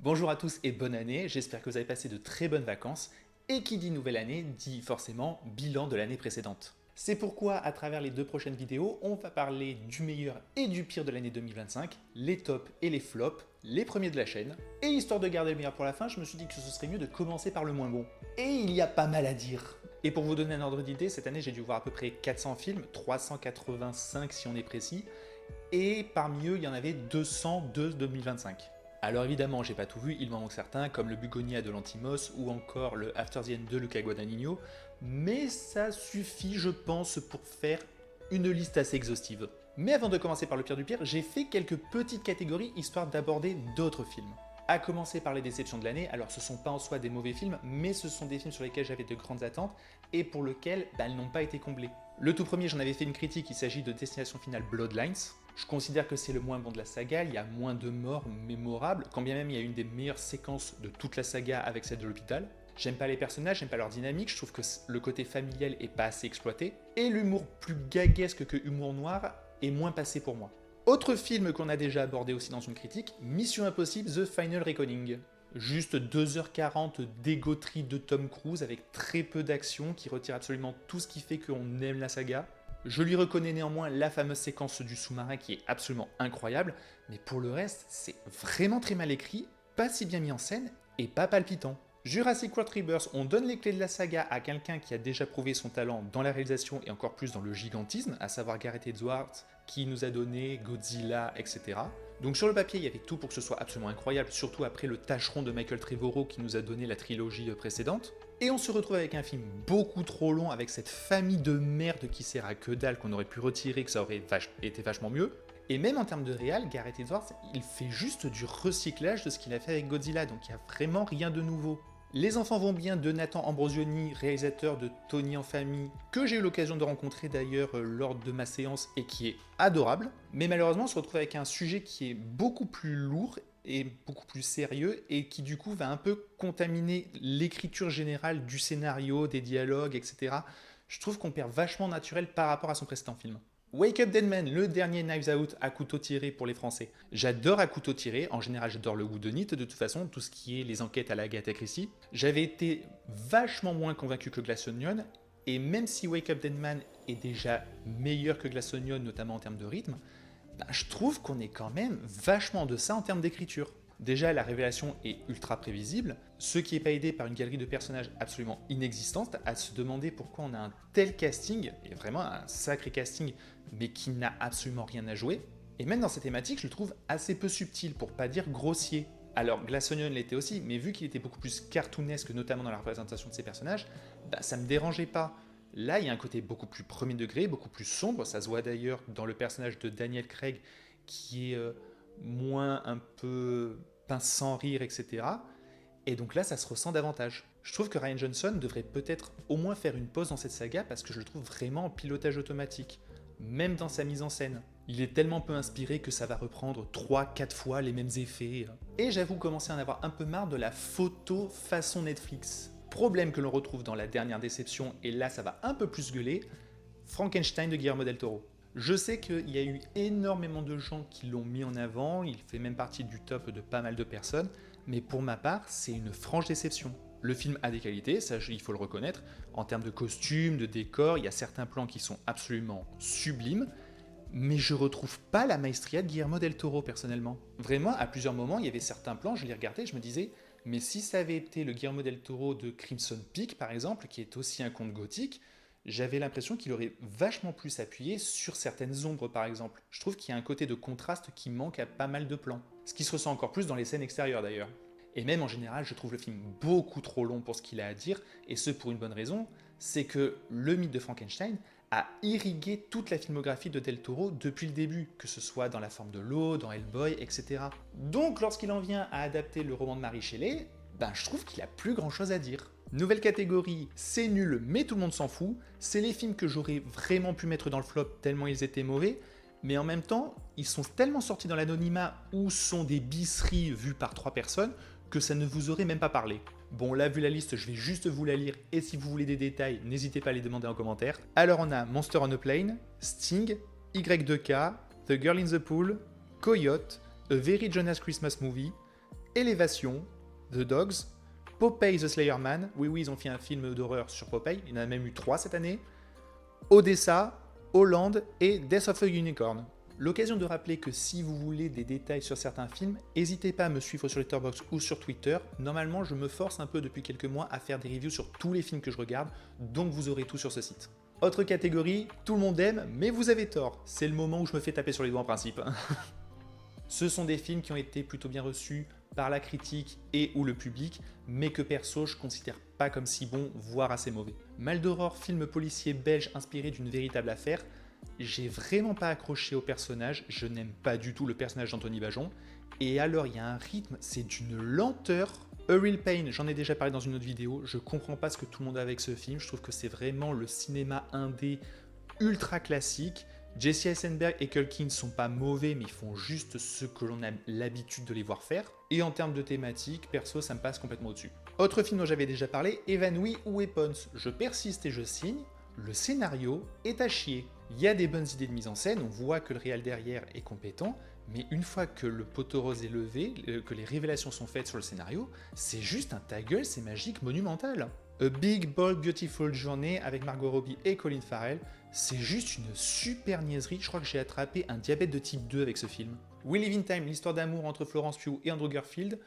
Bonjour à tous et bonne année, j'espère que vous avez passé de très bonnes vacances, et qui dit nouvelle année dit forcément bilan de l'année précédente. C'est pourquoi à travers les deux prochaines vidéos, on va parler du meilleur et du pire de l'année 2025, les tops et les flops, les premiers de la chaîne, et histoire de garder le meilleur pour la fin, je me suis dit que ce serait mieux de commencer par le moins bon. Et il y a pas mal à dire. Et pour vous donner un ordre d'idée, cette année j'ai dû voir à peu près 400 films, 385 si on est précis, et parmi eux il y en avait 202 2025. Alors évidemment, j'ai pas tout vu, il m'en manque certains, comme le Bugonia de Lantimos ou encore le After the End de Luca Guadagnino, mais ça suffit, je pense, pour faire une liste assez exhaustive. Mais avant de commencer par le pire du pire, j'ai fait quelques petites catégories histoire d'aborder d'autres films. À commencer par les déceptions de l'année, alors ce sont pas en soi des mauvais films, mais ce sont des films sur lesquels j'avais de grandes attentes et pour lesquels elles n'ont pas été comblées. Le tout premier, j'en avais fait une critique, il s'agit de Destination Finale Bloodlines. Je considère que c'est le moins bon de la saga, il y a moins de morts mémorables, quand bien même il y a une des meilleures séquences de toute la saga avec celle de l'hôpital. J'aime pas les personnages, j'aime pas leur dynamique, je trouve que le côté familial est pas assez exploité, et l'humour plus gaguesque que humour noir est moins passé pour moi. Autre film qu'on a déjà abordé aussi dans une critique, Mission Impossible The Final Reckoning. Juste 2h40 d'égoterie de Tom Cruise avec très peu d'action qui retire absolument tout ce qui fait qu'on aime la saga. Je lui reconnais néanmoins la fameuse séquence du sous-marin qui est absolument incroyable, mais pour le reste, c'est vraiment très mal écrit, pas si bien mis en scène et pas palpitant. Jurassic World Rebirth, on donne les clés de la saga à quelqu'un qui a déjà prouvé son talent dans la réalisation et encore plus dans le gigantisme, à savoir Gareth Edwards, qui nous a donné Godzilla, etc. Donc sur le papier, il y avait tout pour que ce soit absolument incroyable, surtout après le tâcheron de Michael Trevorrow qui nous a donné la trilogie précédente. Et on se retrouve avec un film beaucoup trop long, avec cette famille de merde qui sert à que dalle, qu'on aurait pu retirer, que ça aurait été vachement mieux. Et même en termes de réal, Gareth Edwards, il fait juste du recyclage de ce qu'il a fait avec Godzilla, donc il n'y a vraiment rien de nouveau. Les enfants vont bien de Nathan Ambrosioni, réalisateur de Tony en famille, que j'ai eu l'occasion de rencontrer d'ailleurs lors de ma séance et qui est adorable. Mais malheureusement, on se retrouve avec un sujet qui est beaucoup plus lourd et beaucoup plus sérieux et qui du coup va un peu contaminer l'écriture générale du scénario, des dialogues, etc. Je trouve qu'on perd vachement naturel par rapport à son précédent film. Wake Up Dead Man, le dernier Knives Out à couteau tiré pour les Français. J'adore à couteau tiré, en général j'adore le whodunit de toute façon, tout ce qui est les enquêtes à la Agatha Christie. J'avais été vachement moins convaincu que Glass Onion, et même si Wake Up Dead Man est déjà meilleur que Glass Onion, notamment en termes de rythme, je trouve qu'on est quand même vachement en deçà en termes d'écriture. Déjà, la révélation est ultra prévisible, ce qui n'est pas aidé par une galerie de personnages absolument inexistante, à se demander pourquoi on a un tel casting, et vraiment un sacré casting, mais qui n'a absolument rien à jouer. Et même dans ces thématiques, je le trouve assez peu subtil, pour pas dire grossier. Alors, Glass Onion l'était aussi, mais vu qu'il était beaucoup plus cartoonesque, notamment dans la représentation de ses personnages, ça me dérangeait pas. Là, il y a un côté beaucoup plus premier degré, beaucoup plus sombre, ça se voit d'ailleurs dans le personnage de Daniel Craig, qui est moins un peu pince sans rire, etc. Et donc là, ça se ressent davantage. Je trouve que Rian Johnson devrait peut-être au moins faire une pause dans cette saga parce que je le trouve vraiment en pilotage automatique, même dans sa mise en scène. Il est tellement peu inspiré que ça va reprendre 3-4 fois les mêmes effets. Et j'avoue commencer à en avoir un peu marre de la photo façon Netflix. Problème que l'on retrouve dans la dernière déception, et là ça va un peu plus gueuler, Frankenstein de Guillermo del Toro. Je sais qu'il y a eu énormément de gens qui l'ont mis en avant, il fait même partie du top de pas mal de personnes, mais pour ma part, c'est une franche déception. Le film a des qualités, ça il faut le reconnaître, en termes de costumes, de décors, il y a certains plans qui sont absolument sublimes, mais je retrouve pas la maestria de Guillermo del Toro personnellement. Vraiment, à plusieurs moments, il y avait certains plans, je les regardais, je me disais, mais si ça avait été le Guillermo del Toro de Crimson Peak par exemple, qui est aussi un conte gothique, j'avais l'impression qu'il aurait vachement plus appuyé sur certaines ombres par exemple. Je trouve qu'il y a un côté de contraste qui manque à pas mal de plans. Ce qui se ressent encore plus dans les scènes extérieures d'ailleurs. Et même en général, je trouve le film beaucoup trop long pour ce qu'il a à dire, et ce pour une bonne raison, c'est que le mythe de Frankenstein a irrigué toute la filmographie de Del Toro depuis le début, que ce soit dans La Forme de l'eau, dans Hellboy, etc. Donc lorsqu'il en vient à adapter le roman de Mary Shelley, je trouve qu'il a plus grand chose à dire. Nouvelle catégorie, c'est nul mais tout le monde s'en fout, c'est les films que j'aurais vraiment pu mettre dans le flop tellement ils étaient mauvais, mais en même temps, ils sont tellement sortis dans l'anonymat ou sont des bisseries vues par 3 personnes que ça ne vous aurait même pas parlé. Bon, là, vu la liste, je vais juste vous la lire, et si vous voulez des détails, n'hésitez pas à les demander en commentaire. Alors on a Monster on a Plane, Sting, Y2K, The Girl in the Pool, Coyote, A Very Jonas Christmas Movie, Élévation, The Dogs, Popeye the Slayer Man, oui, ils ont fait un film d'horreur sur Popeye, il y en a même eu 3 cette année, Odessa, Hollande et Death of a Unicorn. L'occasion de rappeler que si vous voulez des détails sur certains films, n'hésitez pas à me suivre sur Letterboxd ou sur Twitter. Normalement, je me force un peu depuis quelques mois à faire des reviews sur tous les films que je regarde, donc vous aurez tout sur ce site. Autre catégorie, tout le monde aime, mais vous avez tort. C'est le moment où je me fais taper sur les doigts en principe. Ce sont des films qui ont été plutôt bien reçus par la critique et ou le public, mais que perso je considère pas comme si bons, voire assez mauvais. Maldoror, film policier belge inspiré d'une véritable affaire, j'ai vraiment pas accroché au personnage, je n'aime pas du tout le personnage d'Anthony Bajon, et alors il y a un rythme, c'est d'une lenteur. A Real Pain, j'en ai déjà parlé dans une autre vidéo, je comprends pas ce que tout le monde a avec ce film, je trouve que c'est vraiment le cinéma indé ultra classique. Jesse Eisenberg et Culkin ne sont pas mauvais, mais ils font juste ce que l'on a l'habitude de les voir faire. Et en termes de thématique, perso, ça me passe complètement au-dessus. Autre film dont j'avais déjà parlé, Évanoui ou Weapons. Je persiste et je signe, le scénario est à chier. Il y a des bonnes idées de mise en scène, on voit que le réal derrière est compétent, mais une fois que le poteau rose est levé, que les révélations sont faites sur le scénario, c'est juste un ta gueule, c'est magique, monumental. A Big, Bold, Beautiful Journey avec Margot Robbie et Colin Farrell, c'est juste une super niaiserie, je crois que j'ai attrapé un diabète de type 2 avec ce film. We Live in Time, l'histoire d'amour entre Florence Pugh et Andrew Garfield,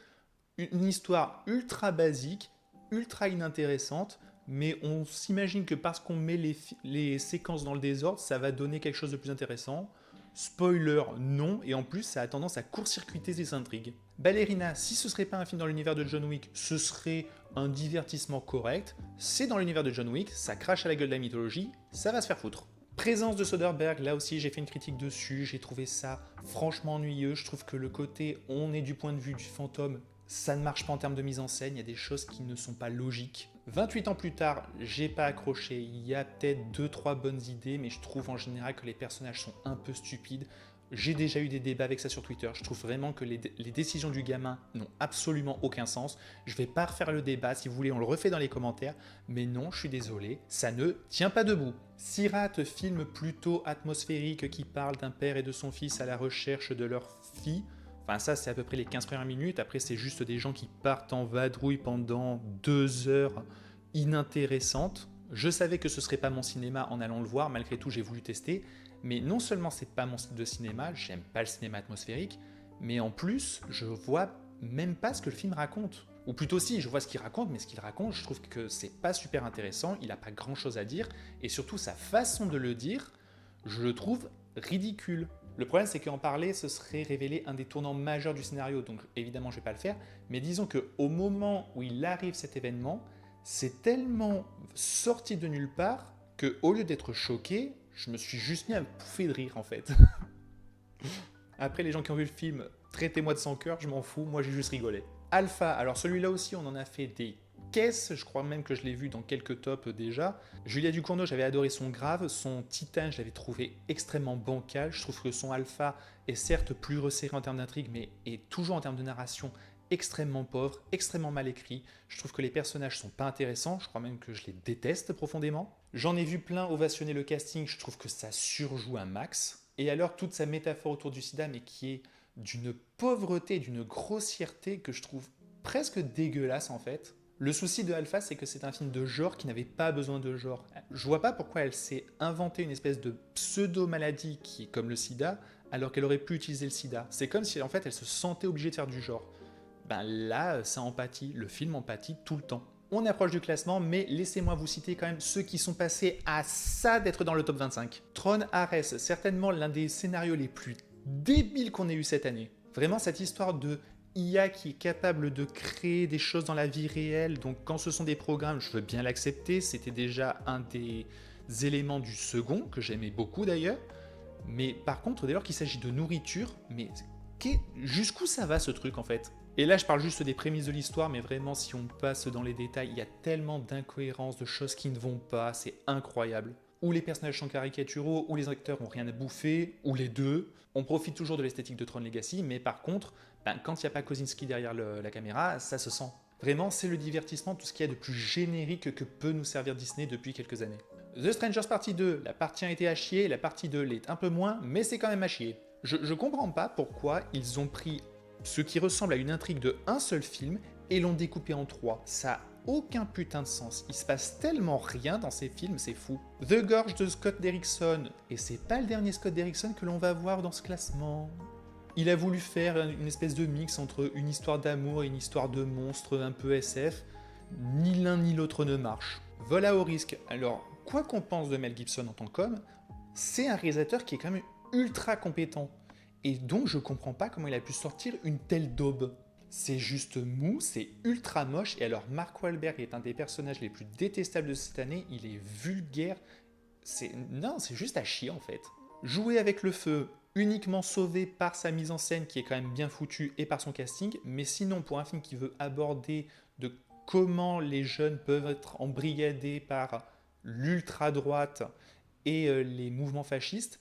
une histoire ultra basique, ultra inintéressante, mais on s'imagine que parce qu'on met les séquences dans le désordre, ça va donner quelque chose de plus intéressant. Spoiler, non, et en plus ça a tendance à court-circuiter les intrigues. Ballerina, si ce serait pas un film dans l'univers de John Wick, ce serait un divertissement correct. C'est dans l'univers de John Wick, ça crache à la gueule de la mythologie, ça va se faire foutre. Présence de Soderbergh, là aussi j'ai fait une critique dessus, j'ai trouvé ça franchement ennuyeux, je trouve que le côté on est du point de vue du fantôme, ça ne marche pas en termes de mise en scène, il y a des choses qui ne sont pas logiques. 28 ans plus tard, j'ai pas accroché, il y a peut-être 2-3 bonnes idées, mais je trouve en général que les personnages sont un peu stupides. J'ai déjà eu des débats avec ça sur Twitter, je trouve vraiment que les décisions du gamin n'ont absolument aucun sens. Je vais pas refaire le débat, si vous voulez on le refait dans les commentaires, mais non, je suis désolé, ça ne tient pas debout. Sirat, film plutôt atmosphérique qui parle d'un père et de son fils à la recherche de leur fille. Enfin ça c'est à peu près les 15 premières minutes, après c'est juste des gens qui partent en vadrouille pendant 2 heures inintéressantes. Je savais que ce serait pas mon cinéma en allant le voir, malgré tout j'ai voulu tester, mais non seulement c'est pas mon style de cinéma, j'aime pas le cinéma atmosphérique, mais en plus je vois même pas ce que le film raconte. Ou plutôt si, je vois ce qu'il raconte, mais ce qu'il raconte, je trouve que c'est pas super intéressant, il a pas grand chose à dire, et surtout sa façon de le dire, je le trouve ridicule. Le problème, c'est qu'en parler, ce serait révéler un des tournants majeurs du scénario, donc évidemment, je ne vais pas le faire, mais disons qu'au moment où il arrive cet événement, c'est tellement sorti de nulle part qu'au lieu d'être choqué, je me suis juste mis à me pouffer de rire, en fait. Après, les gens qui ont vu le film, traitez-moi de sans cœur, je m'en fous, moi j'ai juste rigolé. Alpha, alors celui-là aussi, on en a fait des caisse, je crois même que je l'ai vu dans quelques tops déjà. Julia Ducournau, j'avais adoré son Grave, son Titan, je l'avais trouvé extrêmement bancal. Je trouve que son Alpha est certes plus resserré en termes d'intrigue, mais est toujours en termes de narration extrêmement pauvre, extrêmement mal écrit. Je trouve que les personnages sont pas intéressants, je crois même que je les déteste profondément. J'en ai vu plein ovationner le casting, je trouve que ça surjoue un max. Et alors toute sa métaphore autour du sida, mais qui est d'une pauvreté, d'une grossièreté que je trouve presque dégueulasse en fait. Le souci de Alpha, c'est que c'est un film de genre qui n'avait pas besoin de genre. Je vois pas pourquoi elle s'est inventée une espèce de pseudo-maladie qui est comme le sida, alors qu'elle aurait pu utiliser le sida. C'est comme si en fait elle se sentait obligée de faire du genre. Ben là, ça empathie, le film empathie tout le temps. On approche du classement, mais laissez-moi vous citer quand même ceux qui sont passés à ça d'être dans le top 25. Tron Ares, certainement l'un des scénarios les plus débiles qu'on ait eu cette année. Vraiment cette histoire de IA qui est capable de créer des choses dans la vie réelle, donc quand ce sont des programmes, je veux bien l'accepter, c'était déjà un des éléments du second, que j'aimais beaucoup d'ailleurs, mais par contre, dès lors qu'il s'agit de nourriture, mais jusqu'où ça va ce truc en fait? Et là je parle juste des prémices de l'histoire, mais vraiment si on passe dans les détails, il y a tellement d'incohérences, de choses qui ne vont pas, c'est incroyable. Ou les personnages sont caricaturaux, ou les acteurs ont rien à bouffer, ou les deux. On profite toujours de l'esthétique de Tron Legacy, mais par contre, quand il n'y a pas Kosinski derrière la caméra, ça se sent. Vraiment, c'est le divertissement, tout ce qu'il y a de plus générique que peut nous servir Disney depuis quelques années. The Strangers Partie 2, la partie 1 était à chier, la partie 2 l'est un peu moins, mais c'est quand même à chier. Je comprends pas pourquoi ils ont pris ce qui ressemble à une intrigue de un seul film et l'ont découpé en 3. Ça a aucun putain de sens. Il se passe tellement rien dans ces films, c'est fou. The Gorge de Scott Derrickson, et c'est pas le dernier Scott Derrickson que l'on va voir dans ce classement. Il a voulu faire une espèce de mix entre une histoire d'amour et une histoire de monstre un peu SF. Ni l'un ni l'autre ne marche. Vol à haut risque. Alors, quoi qu'on pense de Mel Gibson en tant qu'homme, c'est un réalisateur qui est quand même ultra compétent. Et donc je comprends pas comment il a pu sortir une telle daube. C'est juste mou, c'est ultra moche, et alors Mark Wahlberg est un des personnages les plus détestables de cette année, il est vulgaire, non, c'est juste à chier en fait. Jouer avec le feu, uniquement sauvé par sa mise en scène qui est quand même bien foutue et par son casting, mais sinon pour un film qui veut aborder de comment les jeunes peuvent être embrigadés par l'ultra-droite et les mouvements fascistes,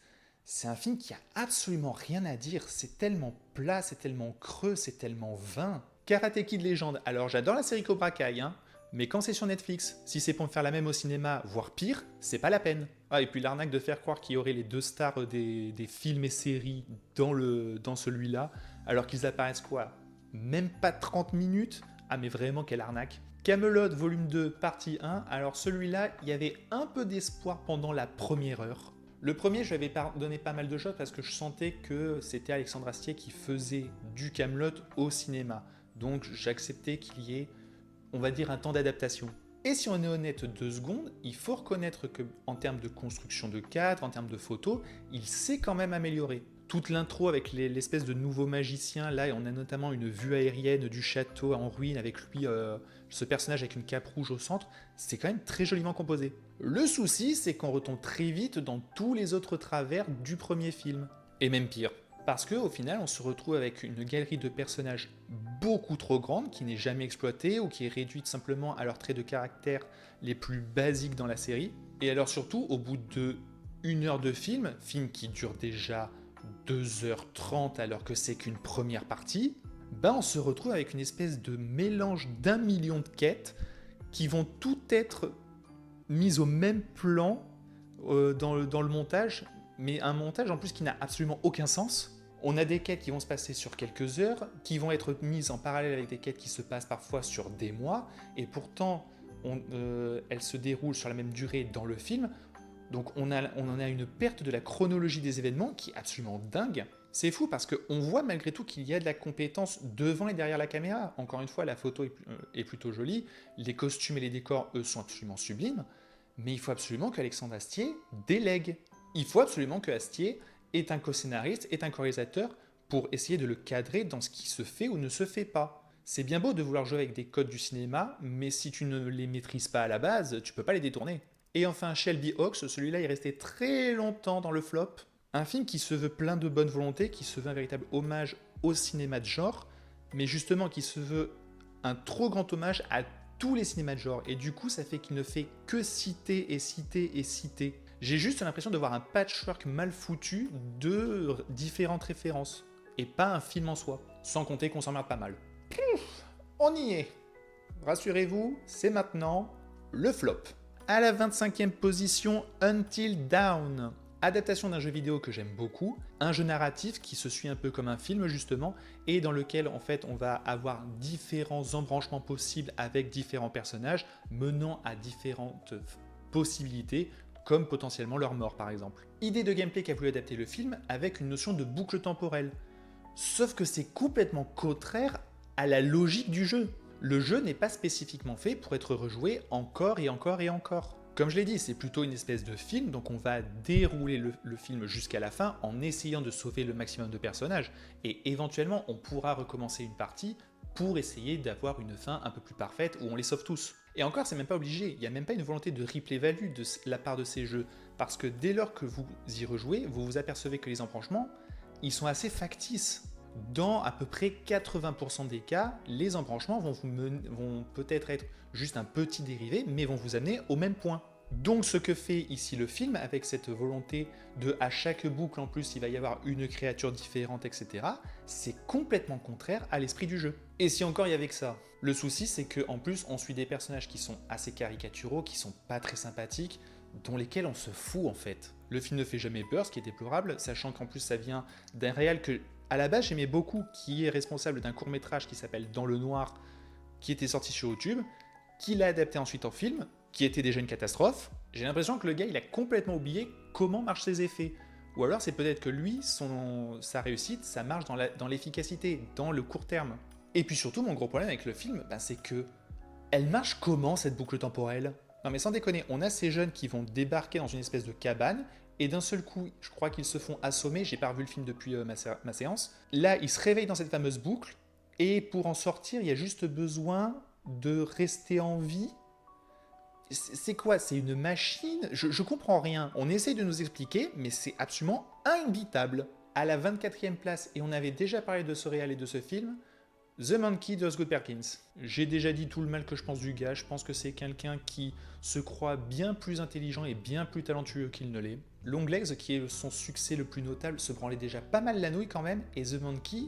c'est un film qui a absolument rien à dire, c'est tellement plat, c'est tellement creux, c'est tellement vain. Karate Kid Légende, alors j'adore la série Cobra Kai, hein, mais quand c'est sur Netflix, si c'est pour me faire la même au cinéma, voire pire, c'est pas la peine. Ah, et puis l'arnaque de faire croire qu'il y aurait les deux stars des films et séries dans celui-là, alors qu'ils apparaissent quoi? Même pas 30 minutes? Ah mais vraiment quelle arnaque. Camelot volume 2 partie 1, alors celui-là, il y avait un peu d'espoir pendant la première heure. Le premier, je lui avais donné pas mal de choses parce que je sentais que c'était Alexandre Astier qui faisait du Camelot au cinéma. Donc j'acceptais qu'il y ait, on va dire, un temps d'adaptation. Et si on est honnête 2 secondes, il faut reconnaître qu'en termes de construction de cadre, en termes de photos, il s'est quand même amélioré. Toute l'intro avec l'espèce de nouveau magicien, là on a notamment une vue aérienne du château en ruine avec lui, ce personnage avec une cape rouge au centre, c'est quand même très joliment composé. Le souci, c'est qu'on retombe très vite dans tous les autres travers du premier film. Et même pire. Parce qu'au final, on se retrouve avec une galerie de personnages beaucoup trop grande, qui n'est jamais exploitée, ou qui est réduite simplement à leurs traits de caractère les plus basiques dans la série. Et alors surtout, au bout de 1 heure de film qui dure déjà 2h30 alors que c'est qu'une première partie, on se retrouve avec une espèce de mélange d'1 million de quêtes qui vont toutes être mises au même plan dans le montage, mais un montage en plus qui n'a absolument aucun sens. On a des quêtes qui vont se passer sur quelques heures, qui vont être mises en parallèle avec des quêtes qui se passent parfois sur des mois, et pourtant elles se déroulent sur la même durée dans le film. Donc on en a une perte de la chronologie des événements qui est absolument dingue. C'est fou parce qu'on voit malgré tout qu'il y a de la compétence devant et derrière la caméra. Encore une fois, la photo est plutôt jolie, les costumes et les décors, eux, sont absolument sublimes, mais il faut absolument qu'Alexandre Astier délègue. Il faut absolument que Astier est un co-scénariste, est un co-réalisateur pour essayer de le cadrer dans ce qui se fait ou ne se fait pas. C'est bien beau de vouloir jouer avec des codes du cinéma, mais si tu ne les maîtrises pas à la base, tu peux pas les détourner. Et enfin, Shelby Hawks, celui-là est resté très longtemps dans le flop. Un film qui se veut plein de bonne volonté, qui se veut un véritable hommage au cinéma de genre, mais justement qui se veut un trop grand hommage à tous les cinémas de genre. Et du coup, ça fait qu'il ne fait que citer et citer et citer. J'ai juste l'impression de voir un patchwork mal foutu de différentes références. Et pas un film en soi. Sans compter qu'on s'emmerde pas mal. On y est. Rassurez-vous, c'est maintenant le flop. À la 25e position, Until Dawn. Adaptation d'un jeu vidéo que j'aime beaucoup, un jeu narratif qui se suit un peu comme un film justement, et dans lequel en fait on va avoir différents embranchements possibles avec différents personnages, menant à différentes possibilités, comme potentiellement leur mort par exemple. Idée de gameplay qu'a voulu adapter le film avec une notion de boucle temporelle. Sauf que c'est complètement contraire à la logique du jeu. Le jeu n'est pas spécifiquement fait pour être rejoué encore et encore et encore. Comme je l'ai dit, c'est plutôt une espèce de film, donc on va dérouler le film jusqu'à la fin en essayant de sauver le maximum de personnages, et éventuellement on pourra recommencer une partie pour essayer d'avoir une fin un peu plus parfaite où on les sauve tous. Et encore, c'est même pas obligé, il n'y a même pas une volonté de replay value de la part de ces jeux, parce que dès lors que vous y rejouez, vous vous apercevez que les embranchements, ils sont assez factices. Dans à peu près 80% des cas, les embranchements vont peut-être être juste un petit dérivé, mais vont vous amener au même point. Donc ce que fait ici le film, avec cette volonté de à chaque boucle en plus il va y avoir une créature différente, etc., c'est complètement contraire à l'esprit du jeu. Et si encore il y avait que ça, le souci c'est qu'en plus on suit des personnages qui sont assez caricaturaux, qui sont pas très sympathiques, dont lesquels on se fout en fait. Le film ne fait jamais peur, ce qui est déplorable, sachant qu'en plus ça vient d'un réal que À la base, j'aimais beaucoup, qui est responsable d'un court-métrage qui s'appelle Dans le Noir, qui était sorti sur YouTube, qu'il a adapté ensuite en film, qui était déjà une catastrophe. J'ai l'impression que le gars, il a complètement oublié comment marchent ses effets. Ou alors c'est peut-être que lui, sa réussite, ça marche dans l'efficacité, dans le court terme. Et puis surtout, mon gros problème avec le film, c'est que elle marche comment cette boucle temporelle? Non mais sans déconner, on a ces jeunes qui vont débarquer dans une espèce de cabane, et d'un seul coup, je crois qu'ils se font assommer, j'ai pas revu le film depuis ma séance. Là, ils se réveillent dans cette fameuse boucle, et pour en sortir, il y a juste besoin de rester en vie. C'est quoi? C'est une machine? Je comprends rien. On essaye de nous expliquer, mais c'est absolument imbitable. À la 24e place, et on avait déjà parlé de ce réal et de ce film, The Monkey de Osgood Perkins. J'ai déjà dit tout le mal que je pense du gars, je pense que c'est quelqu'un qui se croit bien plus intelligent et bien plus talentueux qu'il ne l'est. Longlegs, qui est son succès le plus notable, se branlait déjà pas mal la nouille quand même, et The Monkey,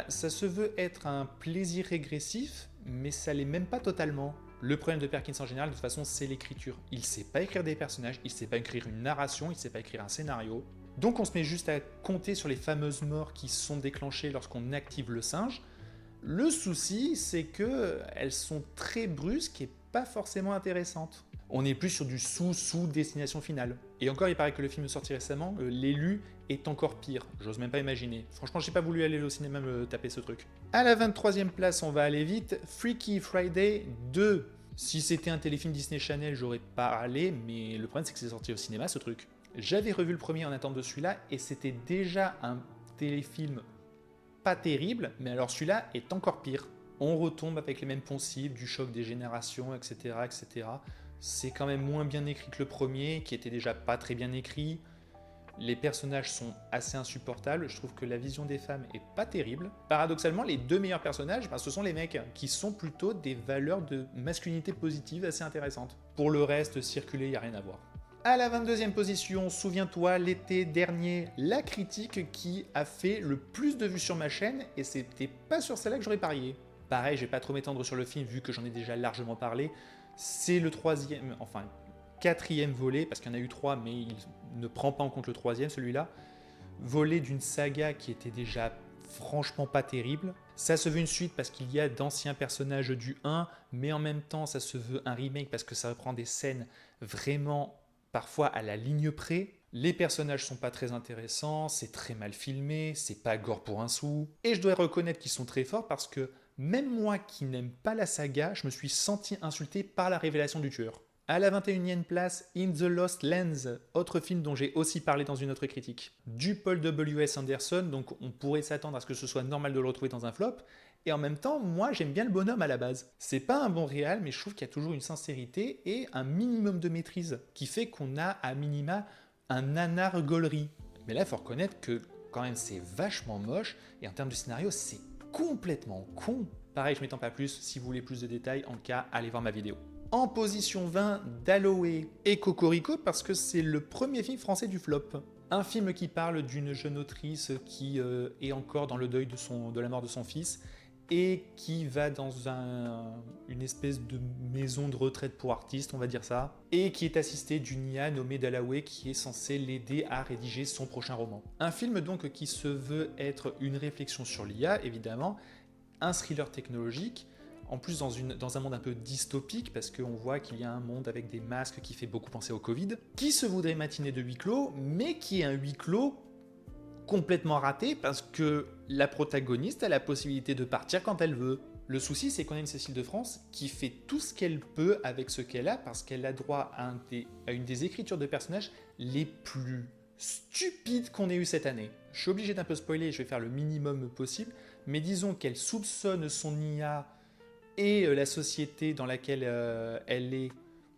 ça se veut être un plaisir régressif, mais ça l'est même pas totalement. Le problème de Perkins en général, de toute façon, c'est l'écriture. Il sait pas écrire des personnages, il sait pas écrire une narration, il sait pas écrire un scénario. Donc on se met juste à compter sur les fameuses morts qui sont déclenchées lorsqu'on active le singe. Le souci, c'est que elles sont très brusques et pas forcément intéressantes. On est plus sur du sous destination finale. Et encore, il paraît que le film sorti récemment, L'élu, est encore pire. J'ose même pas imaginer. Franchement, j'ai pas voulu aller au cinéma me taper ce truc. À la 23e place, on va aller vite, Freaky Friday 2. Si c'était un téléfilm Disney Channel, j'aurais pas allé, mais le problème c'est que c'est sorti au cinéma ce truc. J'avais revu le premier en attente de celui-là, et c'était déjà un téléfilm pas terrible, mais alors celui-là est encore pire. On retombe avec les mêmes poncifs, du choc des générations, etc. etc. C'est quand même moins bien écrit que le premier, qui était déjà pas très bien écrit. Les personnages sont assez insupportables, je trouve que la vision des femmes est pas terrible. Paradoxalement, les deux meilleurs personnages, ce sont les mecs, qui sont plutôt des valeurs de masculinité positive assez intéressantes. Pour le reste, circuler, y a rien à voir. À la 22e position, souviens-toi, l'été dernier, la critique qui a fait le plus de vues sur ma chaîne, et c'était pas sur celle-là que j'aurais parié. Pareil, je vais pas trop m'étendre sur le film vu que j'en ai déjà largement parlé. C'est le quatrième volet, parce qu'il y en a eu 3, mais il ne prend pas en compte le troisième, celui-là. Volet d'une saga qui était déjà franchement pas terrible. Ça se veut une suite parce qu'il y a d'anciens personnages du 1, mais en même temps, ça se veut un remake parce que ça reprend des scènes vraiment parfois à la ligne près. Les personnages sont pas très intéressants, c'est très mal filmé, c'est pas gore pour un sou. Et je dois reconnaître qu'ils sont très forts parce que même moi qui n'aime pas la saga, je me suis senti insulté par la révélation du tueur. À la 21e place, In the Lost Lands, autre film dont j'ai aussi parlé dans une autre critique. Du Paul W.S. Anderson, donc on pourrait s'attendre à ce que ce soit normal de le retrouver dans un flop, et en même temps, moi j'aime bien le bonhomme à la base. C'est pas un bon réal, mais je trouve qu'il y a toujours une sincérité et un minimum de maîtrise, qui fait qu'on a à minima un nanar gaulerie. Mais là, il faut reconnaître que quand même c'est vachement moche, et en termes de scénario, c'est complètement con. Pareil, je m'étends pas plus, si vous voulez plus de détails, en cas, allez voir ma vidéo. En position 20, Dalloway et Cocorico, parce que c'est le premier film français du flop. Un film qui parle d'une jeune autrice qui est encore dans le deuil de la mort de son fils, et qui va dans une espèce de maison de retraite pour artistes, on va dire ça, et qui est assistée d'une IA nommée Dalloway qui est censée l'aider à rédiger son prochain roman. Un film donc qui se veut être une réflexion sur l'IA, évidemment, un thriller technologique, en plus dans un monde un peu dystopique, parce qu'on voit qu'il y a un monde avec des masques qui fait beaucoup penser au Covid, qui se voudrait matinée de huis clos, mais qui est un huis clos complètement raté parce que la protagoniste a la possibilité de partir quand elle veut. Le souci, c'est qu'on a une Cécile de France qui fait tout ce qu'elle peut avec ce qu'elle a parce qu'elle a droit à une des écritures de personnages les plus stupides qu'on ait eu cette année. Je suis obligé d'un peu spoiler, je vais faire le minimum possible, mais disons qu'elle soupçonne son IA et la société dans laquelle elle est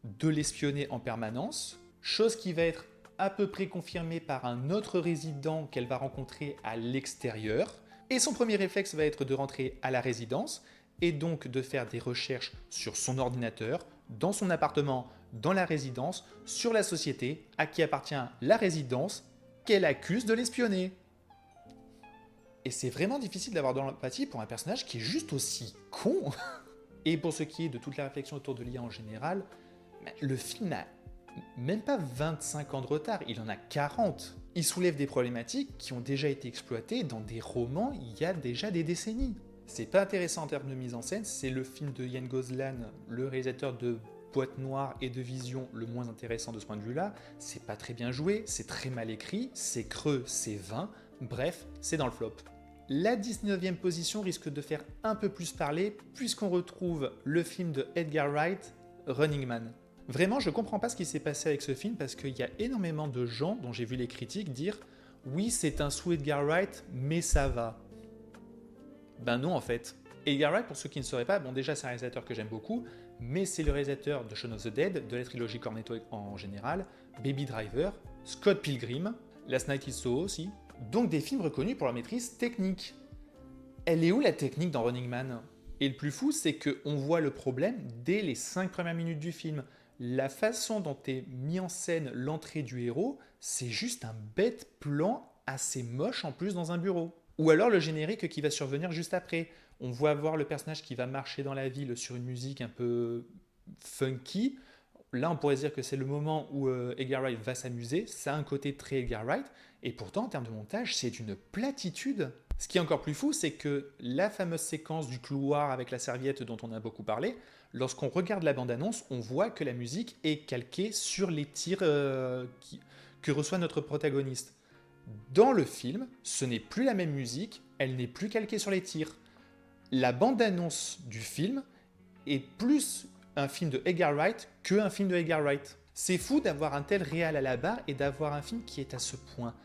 de l'espionner en permanence, chose qui va être à peu près confirmée par un autre résident qu'elle va rencontrer à l'extérieur. Et son premier réflexe va être de rentrer à la résidence et donc de faire des recherches sur son ordinateur, dans son appartement, dans la résidence, sur la société à qui appartient la résidence qu'elle accuse de l'espionner. Et c'est vraiment difficile d'avoir de l'empathie pour un personnage qui est juste aussi con. Et pour ce qui est de toute la réflexion autour de l'IA en général, le film n'a même pas 25 ans de retard, il en a 40. Il soulève des problématiques qui ont déjà été exploitées dans des romans il y a déjà des décennies. C'est pas intéressant en termes de mise en scène, c'est le film de Yann Gozlan, le réalisateur de Boîte Noire et de Vision, le moins intéressant de ce point de vue-là. C'est pas très bien joué, c'est très mal écrit, c'est creux, c'est vain, bref, c'est dans le flop. La 19e position risque de faire un peu plus parler, puisqu'on retrouve le film de Edgar Wright, Running Man. Vraiment, je comprends pas ce qui s'est passé avec ce film, parce qu'il y a énormément de gens dont j'ai vu les critiques dire « Oui, c'est un sous Edgar Wright, mais ça va ». Ben non, en fait. Edgar Wright, pour ceux qui ne sauraient pas, bon déjà c'est un réalisateur que j'aime beaucoup, mais c'est le réalisateur de Shaun of the Dead, de la trilogie Cornetto en général, Baby Driver, Scott Pilgrim, Last Night in Soho aussi, donc des films reconnus pour leur maîtrise technique. Elle est où la technique dans Running Man? Et le plus fou, c'est qu'on voit le problème dès les 5 premières minutes du film. La façon dont est mis en scène l'entrée du héros, c'est juste un bête plan assez moche en plus dans un bureau. Ou alors le générique qui va survenir juste après. On voit voir le personnage qui va marcher dans la ville sur une musique un peu funky. Là, on pourrait dire que c'est le moment où Edgar Wright va s'amuser. Ça a un côté très Edgar Wright. Et pourtant, en termes de montage, c'est d'une platitude. Ce qui est encore plus fou, c'est que la fameuse séquence du couloir avec la serviette dont on a beaucoup parlé, lorsqu'on regarde la bande-annonce, on voit que la musique est calquée sur les tirs que reçoit notre protagoniste. Dans le film, ce n'est plus la même musique, elle n'est plus calquée sur les tirs. La bande-annonce du film est plus un film de Edgar Wright qu'un film de Edgar Wright. C'est fou d'avoir un tel réal à la barre et d'avoir un film qui est à ce point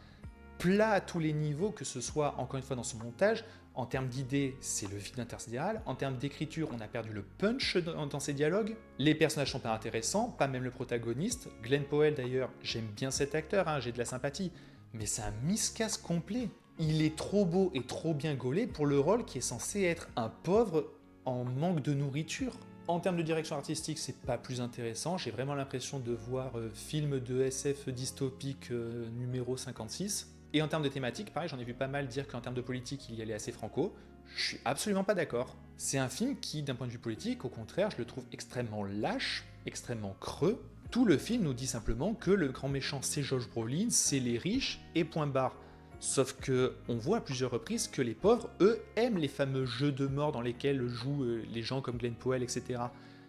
plat à tous les niveaux, que ce soit encore une fois dans son montage. En termes d'idées, c'est le vide intersidéral. En termes d'écriture, on a perdu le punch dans ses dialogues. Les personnages sont pas intéressants, pas même le protagoniste. Glenn Powell d'ailleurs, j'aime bien cet acteur, hein, j'ai de la sympathie. Mais c'est un miscast complet. Il est trop beau et trop bien gaulé pour le rôle qui est censé être un pauvre en manque de nourriture. En termes de direction artistique, c'est pas plus intéressant. J'ai vraiment l'impression de voir film de SF dystopique numéro 56. Et en termes de thématique, pareil, j'en ai vu pas mal dire qu'en termes de politique, il y allait assez franco. Je suis absolument pas d'accord. C'est un film qui, d'un point de vue politique, au contraire, je le trouve extrêmement lâche, extrêmement creux. Tout le film nous dit simplement que le grand méchant c'est Josh Brolin, c'est les riches et point barre. Sauf que on voit à plusieurs reprises que les pauvres, eux, aiment les fameux jeux de mort dans lesquels jouent les gens comme Glenn Powell, etc.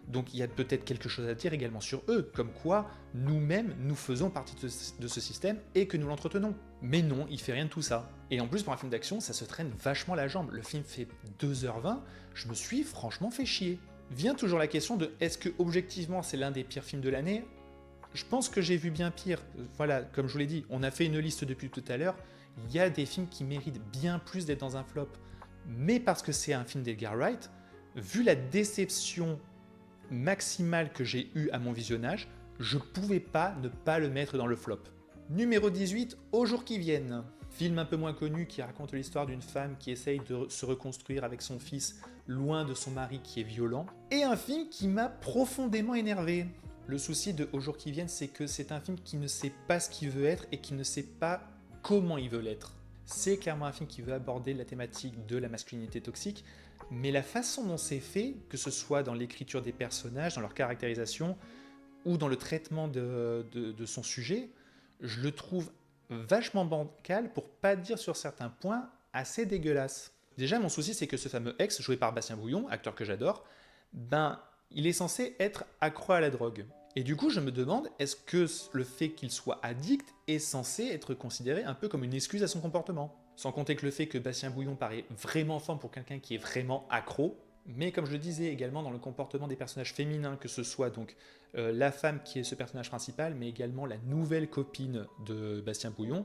Donc il y a peut-être quelque chose à dire également sur eux, comme quoi nous-mêmes, nous faisons partie de ce système et que nous l'entretenons. Mais non, il fait rien de tout ça. Et en plus, pour un film d'action, ça se traîne vachement la jambe. Le film fait 2h20, je me suis franchement fait chier. Vient toujours la question de est-ce que objectivement c'est l'un des pires films de l'année? Je pense que j'ai vu bien pire. Voilà, comme je vous l'ai dit, on a fait une liste depuis tout à l'heure. Il y a des films qui méritent bien plus d'être dans un flop. Mais parce que c'est un film d'Edgar Wright, vu la déception maximale que j'ai eue à mon visionnage, je pouvais pas ne pas le mettre dans le flop. Numéro 18, Aux jours qui viennent. Film un peu moins connu qui raconte l'histoire d'une femme qui essaye de se reconstruire avec son fils loin de son mari qui est violent. Et un film qui m'a profondément énervé. Le souci de Aux jours qui viennent, c'est que c'est un film qui ne sait pas ce qu'il veut être et qui ne sait pas comment il veut l'être. C'est clairement un film qui veut aborder la thématique de la masculinité toxique, mais la façon dont c'est fait, que ce soit dans l'écriture des personnages, dans leur caractérisation, ou dans le traitement de son sujet, je le trouve vachement bancal, pour pas dire sur certains points assez dégueulasse. Déjà, mon souci, c'est que ce fameux ex, joué par Bastien Bouillon, acteur que j'adore, il est censé être accro à la drogue. Et du coup, je me demande, est-ce que le fait qu'il soit addict est censé être considéré un peu comme une excuse à son comportement? Sans compter que le fait que Bastien Bouillon paraît vraiment fort pour quelqu'un qui est vraiment accro. Mais comme je le disais également dans le comportement des personnages féminins, que ce soit donc la femme qui est ce personnage principal, mais également la nouvelle copine de Bastien Bouillon,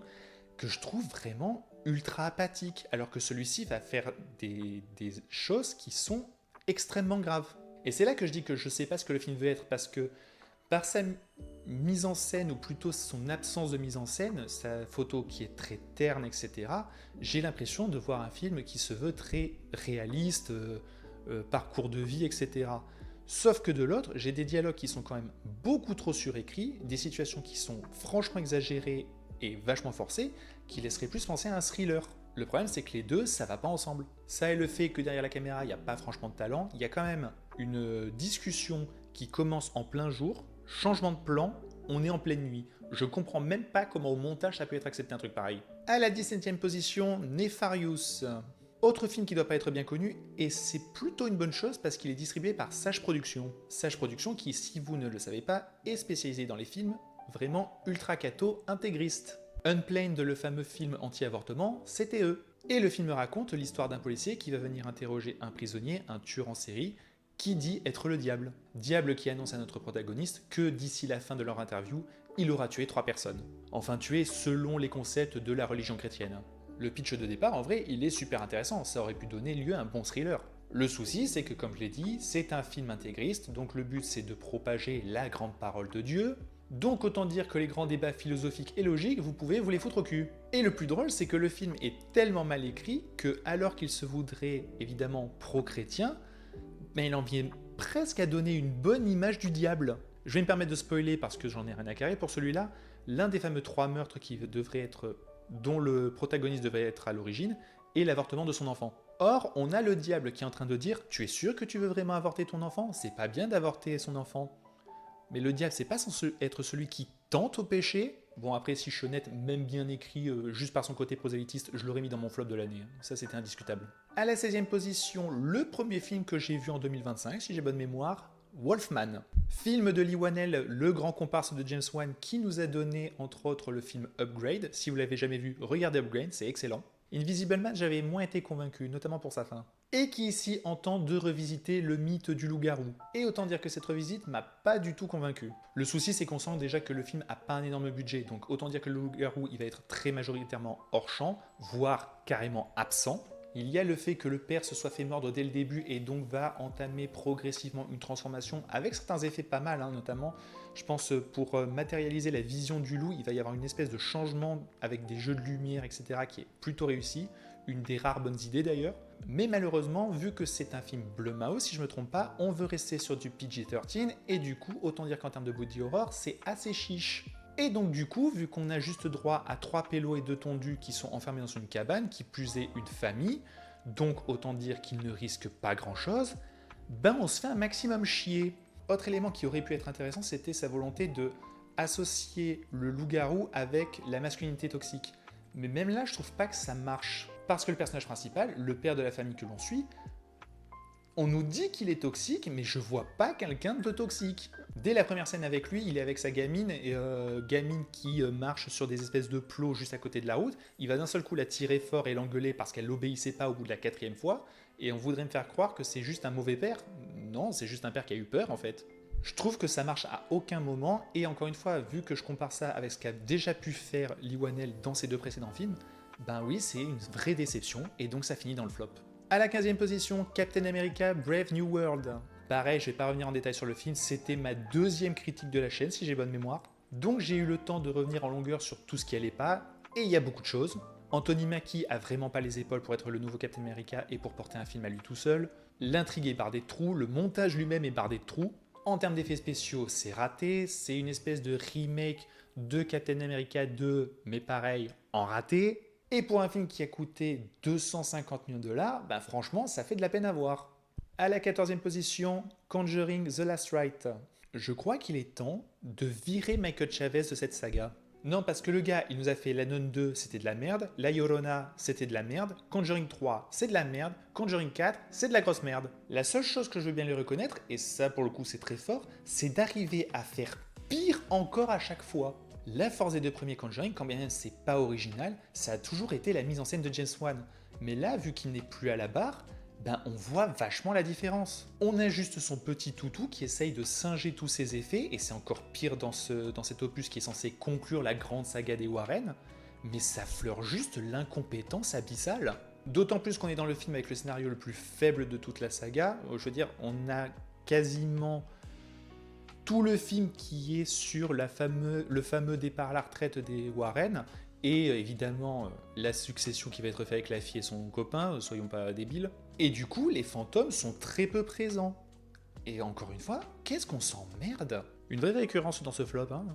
que je trouve vraiment ultra apathique, alors que celui-ci va faire des choses qui sont extrêmement graves. Et c'est là que je dis que je sais pas ce que le film veut être, parce que par sa mise en scène, ou plutôt son absence de mise en scène, sa photo qui est très terne, etc., j'ai l'impression de voir un film qui se veut très réaliste, parcours de vie, etc. Sauf que de l'autre, j'ai des dialogues qui sont quand même beaucoup trop surécrits, des situations qui sont franchement exagérées et vachement forcées, qui laisseraient plus penser à un thriller. Le problème, c'est que les deux, ça va pas ensemble. Ça et le fait que derrière la caméra, il n'y a pas franchement de talent, il y a quand même une discussion qui commence en plein jour, changement de plan, On est en pleine nuit. Je comprends même pas comment au montage ça peut être accepté un truc pareil. À la 17e position, Nefarious. Autre film qui doit pas être bien connu, et c'est plutôt une bonne chose parce qu'il est distribué par Sage Productions. Sage Productions qui, si vous ne le savez pas, est spécialisé dans les films vraiment ultra catho intégristes. Unplanned, le fameux film anti-avortement, c'était eux. Et le film raconte l'histoire d'un policier qui va venir interroger un prisonnier, un tueur en série, qui dit être le diable. Diable qui annonce à notre protagoniste que d'ici la fin de leur interview, il aura tué 3 personnes. Enfin tué selon les concepts de la religion chrétienne. Le pitch de départ, en vrai, il est super intéressant, ça aurait pu donner lieu à un bon thriller. Le souci, c'est que comme je l'ai dit, c'est un film intégriste, donc le but c'est de propager la grande parole de Dieu, donc autant dire que les grands débats philosophiques et logiques, vous pouvez vous les foutre au cul. Et le plus drôle, c'est que le film est tellement mal écrit que, alors qu'il se voudrait évidemment pro-chrétien, mais il en vient presque à donner une bonne image du diable. Je vais me permettre de spoiler parce que j'en ai rien à carrer pour celui-là. L'un des fameux 3 meurtres dont le protagoniste devrait être à l'origine est l'avortement de son enfant. Or, on a le diable qui est en train de dire « Tu es sûr que tu veux vraiment avorter ton enfant? C'est pas bien d'avorter son enfant. » Mais le diable, c'est pas censé être celui qui tente au péché. Bon, après, si je suis honnête, même bien écrit, juste par son côté prosélytiste, je l'aurais mis dans mon flop de l'année. Ça, c'était indiscutable. À la 16e position, le premier film que j'ai vu en 2025, si j'ai bonne mémoire, Wolfman. Film de Lee Whannell, le grand comparse de James Wan, qui nous a donné, entre autres, le film Upgrade. Si vous l'avez jamais vu, regardez Upgrade, c'est excellent. Invisible Man, j'avais moins été convaincu, notamment pour sa fin. Et qui ici entend de revisiter le mythe du loup-garou. Et autant dire que cette revisite m'a pas du tout convaincu. Le souci, c'est qu'on sent déjà que le film a pas un énorme budget, donc autant dire que le loup-garou, il va être très majoritairement hors champ, voire carrément absent. Il y a le fait que le père se soit fait mordre dès le début et donc va entamer progressivement une transformation avec certains effets pas mal, notamment je pense pour matérialiser la vision du loup, il va y avoir une espèce de changement avec des jeux de lumière, etc. qui est plutôt réussi, une des rares bonnes idées d'ailleurs. Mais malheureusement, vu que c'est un film Blumhouse, si je ne me trompe pas, on veut rester sur du PG-13 et du coup, autant dire qu'en termes de body horror, c'est assez chiche. Et donc du coup, vu qu'on a juste droit à 3 pélos et 2 tondus qui sont enfermés dans une cabane, qui plus est une famille, donc autant dire qu'ils ne risquent pas grand-chose, ben on se fait un maximum chier. Autre élément qui aurait pu être intéressant, c'était sa volonté de associer le loup-garou avec la masculinité toxique. Mais même là, je trouve pas que ça marche. Parce que le personnage principal, le père de la famille que l'on suit, on nous dit qu'il est toxique, mais je vois pas quelqu'un de toxique. Dès la première scène avec lui, il est avec sa gamine, gamine qui marche sur des espèces de plots juste à côté de la route. Il va d'un seul coup la tirer fort et l'engueuler parce qu'elle l'obéissait pas au bout de la 4e fois. Et on voudrait me faire croire que c'est juste un mauvais père. Non, c'est juste un père qui a eu peur en fait. Je trouve que ça marche à aucun moment, et encore une fois, vu que je compare ça avec ce qu'a déjà pu faire Lee Whannell dans ses 2 précédents films, ben oui, c'est une vraie déception, et donc ça finit dans le flop. À la 15e position, Captain America Brave New World. Pareil, je vais pas revenir en détail sur le film, c'était ma 2e critique de la chaîne, si j'ai bonne mémoire. Donc j'ai eu le temps de revenir en longueur sur tout ce qui allait pas, et il y a beaucoup de choses. Anthony Mackie a vraiment pas les épaules pour être le nouveau Captain America et pour porter un film à lui tout seul. L'intrigue est bardée de trous, le montage lui-même est bardé de trous. En termes d'effets spéciaux, c'est raté, c'est une espèce de remake de Captain America 2, mais pareil, en raté. Et pour un film qui a coûté 250 millions de dollars, ben franchement, ça fait de la peine à voir. À la 14e position, Conjuring The Last Rite. Je crois qu'il est temps de virer Michael Chavez de cette saga. Non, parce que le gars, il nous a fait La Nonne 2, c'était de la merde, La Llorona, c'était de la merde, Conjuring 3, c'est de la merde, Conjuring 4, c'est de la grosse merde. La seule chose que je veux bien lui reconnaître, et ça pour le coup c'est très fort, c'est d'arriver à faire pire encore à chaque fois. La force des 2 premiers Conjuring, quand bien même c'est pas original, ça a toujours été la mise en scène de James Wan. Mais là, vu qu'il n'est plus à la barre, ben on voit vachement la différence. On a juste son petit toutou qui essaye de singer tous ses effets, et c'est encore pire dans cet opus qui est censé conclure la grande saga des Warren, mais ça fleure juste l'incompétence abyssale. D'autant plus qu'on est dans le film avec le scénario le plus faible de toute la saga. Je veux dire, on a quasiment tout le film qui est sur le fameux départ à la retraite des Warren, et évidemment la succession qui va être faite avec la fille et son copain, soyons pas débiles. Et du coup, les fantômes sont très peu présents. Et encore une fois, qu'est-ce qu'on s'emmerde? Une vraie récurrence dans ce flop, hein.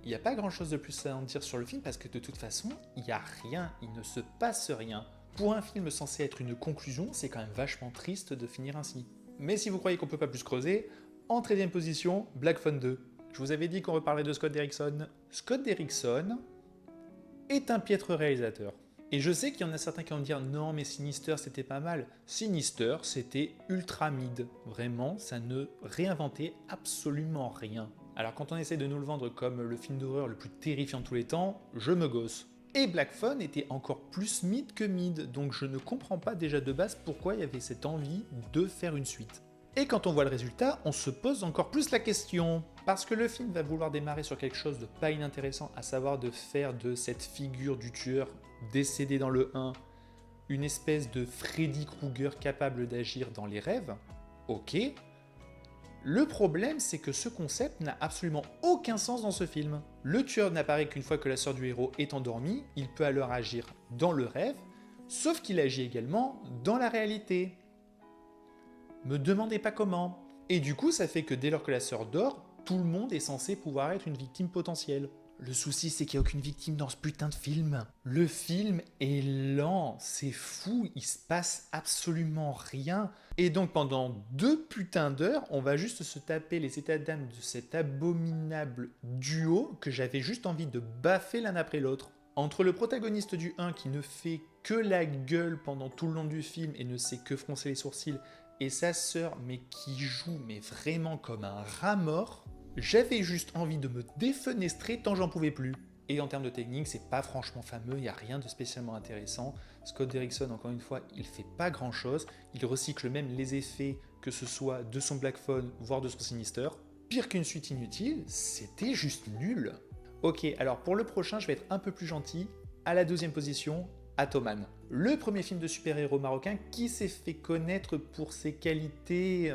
Il n'y a pas grand chose de plus à en dire sur le film parce que de toute façon, il n'y a rien, il ne se passe rien. Pour un film censé être une conclusion, c'est quand même vachement triste de finir ainsi. Mais si vous croyez qu'on peut pas plus creuser, en 13e position, Black Phone 2. Je vous avais dit qu'on reparlerait de Scott Derrickson. Scott Derrickson est un piètre réalisateur. Et je sais qu'il y en a certains qui vont me dire non mais Sinister c'était pas mal. Sinister c'était ultra mid. Vraiment, ça ne réinventait absolument rien. Alors quand on essaie de nous le vendre comme le film d'horreur le plus terrifiant de tous les temps, je me gosse. Et Black Phone était encore plus mid que mid, donc je ne comprends pas déjà de base pourquoi il y avait cette envie de faire une suite. Et quand on voit le résultat, on se pose encore plus la question. Parce que le film va vouloir démarrer sur quelque chose de pas inintéressant, à savoir de faire de cette figure du tueur décédé dans le 1 une espèce de Freddy Krueger capable d'agir dans les rêves. Ok. Le problème, c'est que ce concept n'a absolument aucun sens dans ce film. Le tueur n'apparaît qu'une fois que la sœur du héros est endormie, il peut alors agir dans le rêve, sauf qu'il agit également dans la réalité. Me demandez pas comment. Et du coup, ça fait que dès lors que la sœur dort, tout le monde est censé pouvoir être une victime potentielle. Le souci, c'est qu'il n'y a aucune victime dans ce putain de film. Le film est lent, c'est fou, il se passe absolument rien. Et donc pendant 2 putains d'heures, on va juste se taper les états d'âme de cet abominable duo que j'avais juste envie de baffer l'un après l'autre. Entre le protagoniste du 1 qui ne fait que la gueule pendant tout le long du film et ne sait que froncer les sourcils, et sa sœur, mais qui joue mais vraiment comme un rat mort, j'avais juste envie de me défenestrer tant j'en pouvais plus. Et en termes de technique, c'est pas franchement fameux, il n'y a rien de spécialement intéressant. Scott Derrickson, encore une fois, il fait pas grand chose, il recycle même les effets, que ce soit de son Black Phone, voire de son Sinister. Pire qu'une suite inutile, c'était juste nul. Ok, alors pour le prochain, je vais être un peu plus gentil. À la 2e position, Atoman. Le premier film de super-héros marocain qui s'est fait connaître pour ses qualités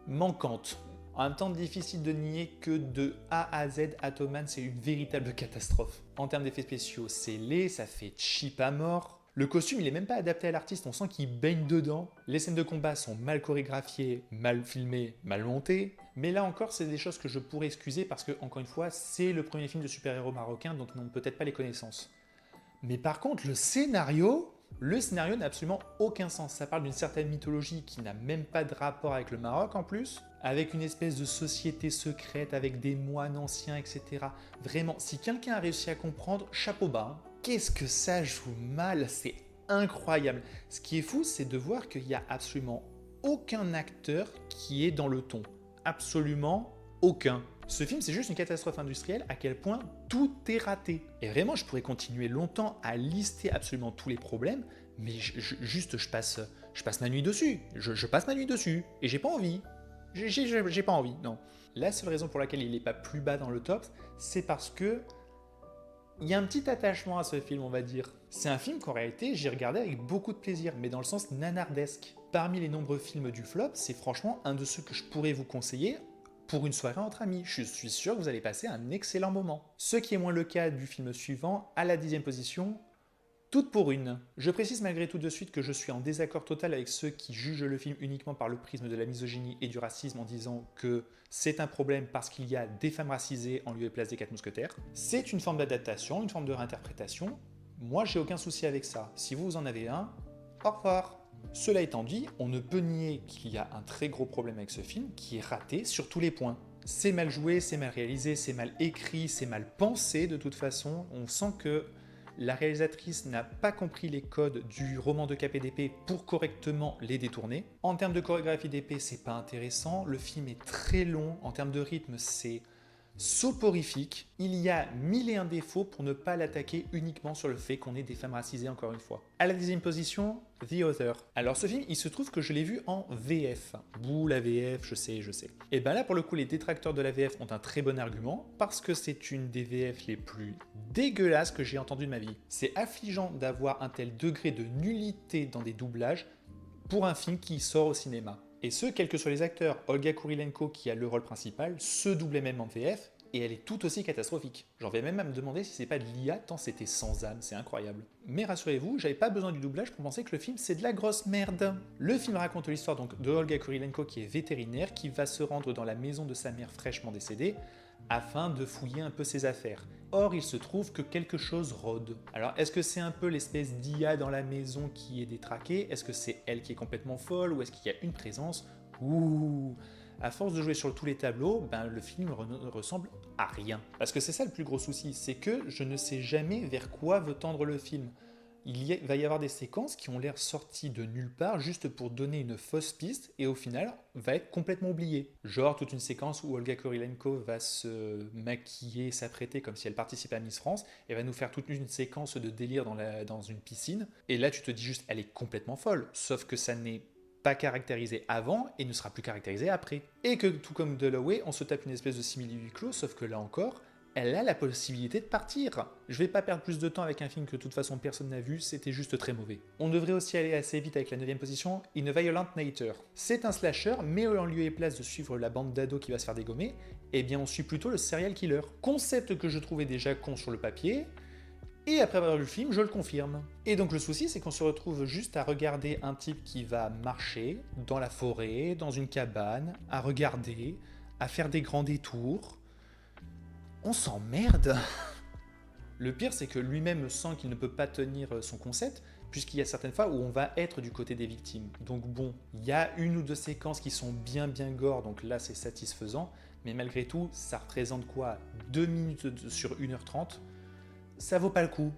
manquantes. En même temps, difficile de nier que de A à Z, Atoman, c'est une véritable catastrophe. En termes d'effets spéciaux, c'est laid, ça fait cheap à mort. Le costume, il est même pas adapté à l'artiste, on sent qu'il baigne dedans. Les scènes de combat sont mal chorégraphiées, mal filmées, mal montées. Mais là encore, c'est des choses que je pourrais excuser parce que, encore une fois, c'est le premier film de super-héros marocain, donc ils n'ont peut-être pas les connaissances. Mais par contre, le scénario n'a absolument aucun sens. Ça parle d'une certaine mythologie qui n'a même pas de rapport avec le Maroc en plus, avec une espèce de société secrète, avec des moines anciens, etc. Vraiment, si quelqu'un a réussi à comprendre, chapeau bas. Qu'est-ce que ça joue mal, c'est incroyable. Ce qui est fou, c'est de voir qu'il n'y a absolument aucun acteur qui est dans le ton. Absolument aucun. Ce film, c'est juste une catastrophe industrielle à quel point tout est raté. Et vraiment, je pourrais continuer longtemps à lister absolument tous les problèmes, mais je passe ma nuit dessus. Je passe ma nuit dessus. Et j'ai pas envie. J'ai pas envie, non. La seule raison pour laquelle il n'est pas plus bas dans le top, c'est parce que il y a un petit attachement à ce film, on va dire. C'est un film qu'en réalité, j'ai regardé avec beaucoup de plaisir, mais dans le sens nanardesque. Parmi les nombreux films du flop, c'est franchement un de ceux que je pourrais vous conseiller pour une soirée entre amis. Je suis sûr que vous allez passer un excellent moment. Ce qui est moins le cas du film suivant, à la 10e position, Toute pour une. Je précise malgré tout de suite que je suis en désaccord total avec ceux qui jugent le film uniquement par le prisme de la misogynie et du racisme en disant que c'est un problème parce qu'il y a des femmes racisées en lieu et place des 4 mousquetaires. C'est une forme d'adaptation, une forme de réinterprétation. Moi, j'ai aucun souci avec ça. Si vous en avez un, au revoir. Cela étant dit, on ne peut nier qu'il y a un très gros problème avec ce film qui est raté sur tous les points. C'est mal joué, c'est mal réalisé, c'est mal écrit, c'est mal pensé de toute façon. On sent que la réalisatrice n'a pas compris les codes du roman de KPDP pour correctement les détourner. En termes de chorégraphie d'épée, c'est pas intéressant. Le film est très long. En termes de rythme, c'est soporifique. Il y a 1001 défauts pour ne pas l'attaquer uniquement sur le fait qu'on ait des femmes racisées encore une fois. À la 10e position, The Other. Alors ce film, il se trouve que je l'ai vu en VF. Bouh, la VF, je sais. Et ben là, pour le coup, les détracteurs de la VF ont un très bon argument, parce que c'est une des VF les plus dégueulasses que j'ai entendues de ma vie. C'est affligeant d'avoir un tel degré de nullité dans des doublages pour un film qui sort au cinéma. Et ce, quels que soient les acteurs. Olga Kurilenko, qui a le rôle principal, se doublait même en VF, et elle est tout aussi catastrophique. J'en vais même à me demander si c'est pas de l'IA, tant c'était sans âme, c'est incroyable. Mais rassurez-vous, j'avais pas besoin du doublage pour penser que le film c'est de la grosse merde. Le film raconte l'histoire donc de Olga Kurilenko qui est vétérinaire, qui va se rendre dans la maison de sa mère fraîchement décédée, afin de fouiller un peu ses affaires. Or, il se trouve que quelque chose rôde. Alors, est-ce que c'est un peu l'espèce d'IA dans la maison qui est détraquée? Est-ce que c'est elle qui est complètement folle? Ou est-ce qu'il y a une présence? Ouh, À force de jouer sur tous les tableaux, ben, le film ne ressemble à rien. Parce que c'est ça le plus gros souci, c'est que je ne sais jamais vers quoi veut tendre le film. Va y avoir des séquences qui ont l'air sorties de nulle part juste pour donner une fausse piste et au final va être complètement oubliée. Genre toute une séquence où Olga Kurilenko va se maquiller, s'apprêter comme si elle participait à Miss France et va nous faire toute une séquence de délire dans une piscine. Et là tu te dis juste elle est complètement folle, sauf que ça n'est pas caractérisé avant et ne sera plus caractérisé après. Et que tout comme Dalloway, on se tape une espèce de simili huis clos, sauf que là encore, elle a la possibilité de partir. Je vais pas perdre plus de temps avec un film que de toute façon personne n'a vu, c'était juste très mauvais. On devrait aussi aller assez vite avec la 9ème position, In a Violent Nature. C'est un slasher, mais en lieu et place de suivre la bande d'ados qui va se faire dégommer, eh bien on suit plutôt le serial killer. Concept que je trouvais déjà con sur le papier, et après avoir vu le film, je le confirme. Et donc le souci, c'est qu'on se retrouve juste à regarder un type qui va marcher dans la forêt, dans une cabane, à regarder, à faire des grands détours. On s'emmerde. Le pire, c'est que lui-même sent qu'il ne peut pas tenir son concept, puisqu'il y a certaines fois où on va être du côté des victimes. Donc bon, il y a une ou deux séquences qui sont bien gore, donc là c'est satisfaisant, mais malgré tout, ça représente quoi 2 minutes sur 1h30. Ça vaut pas le coup,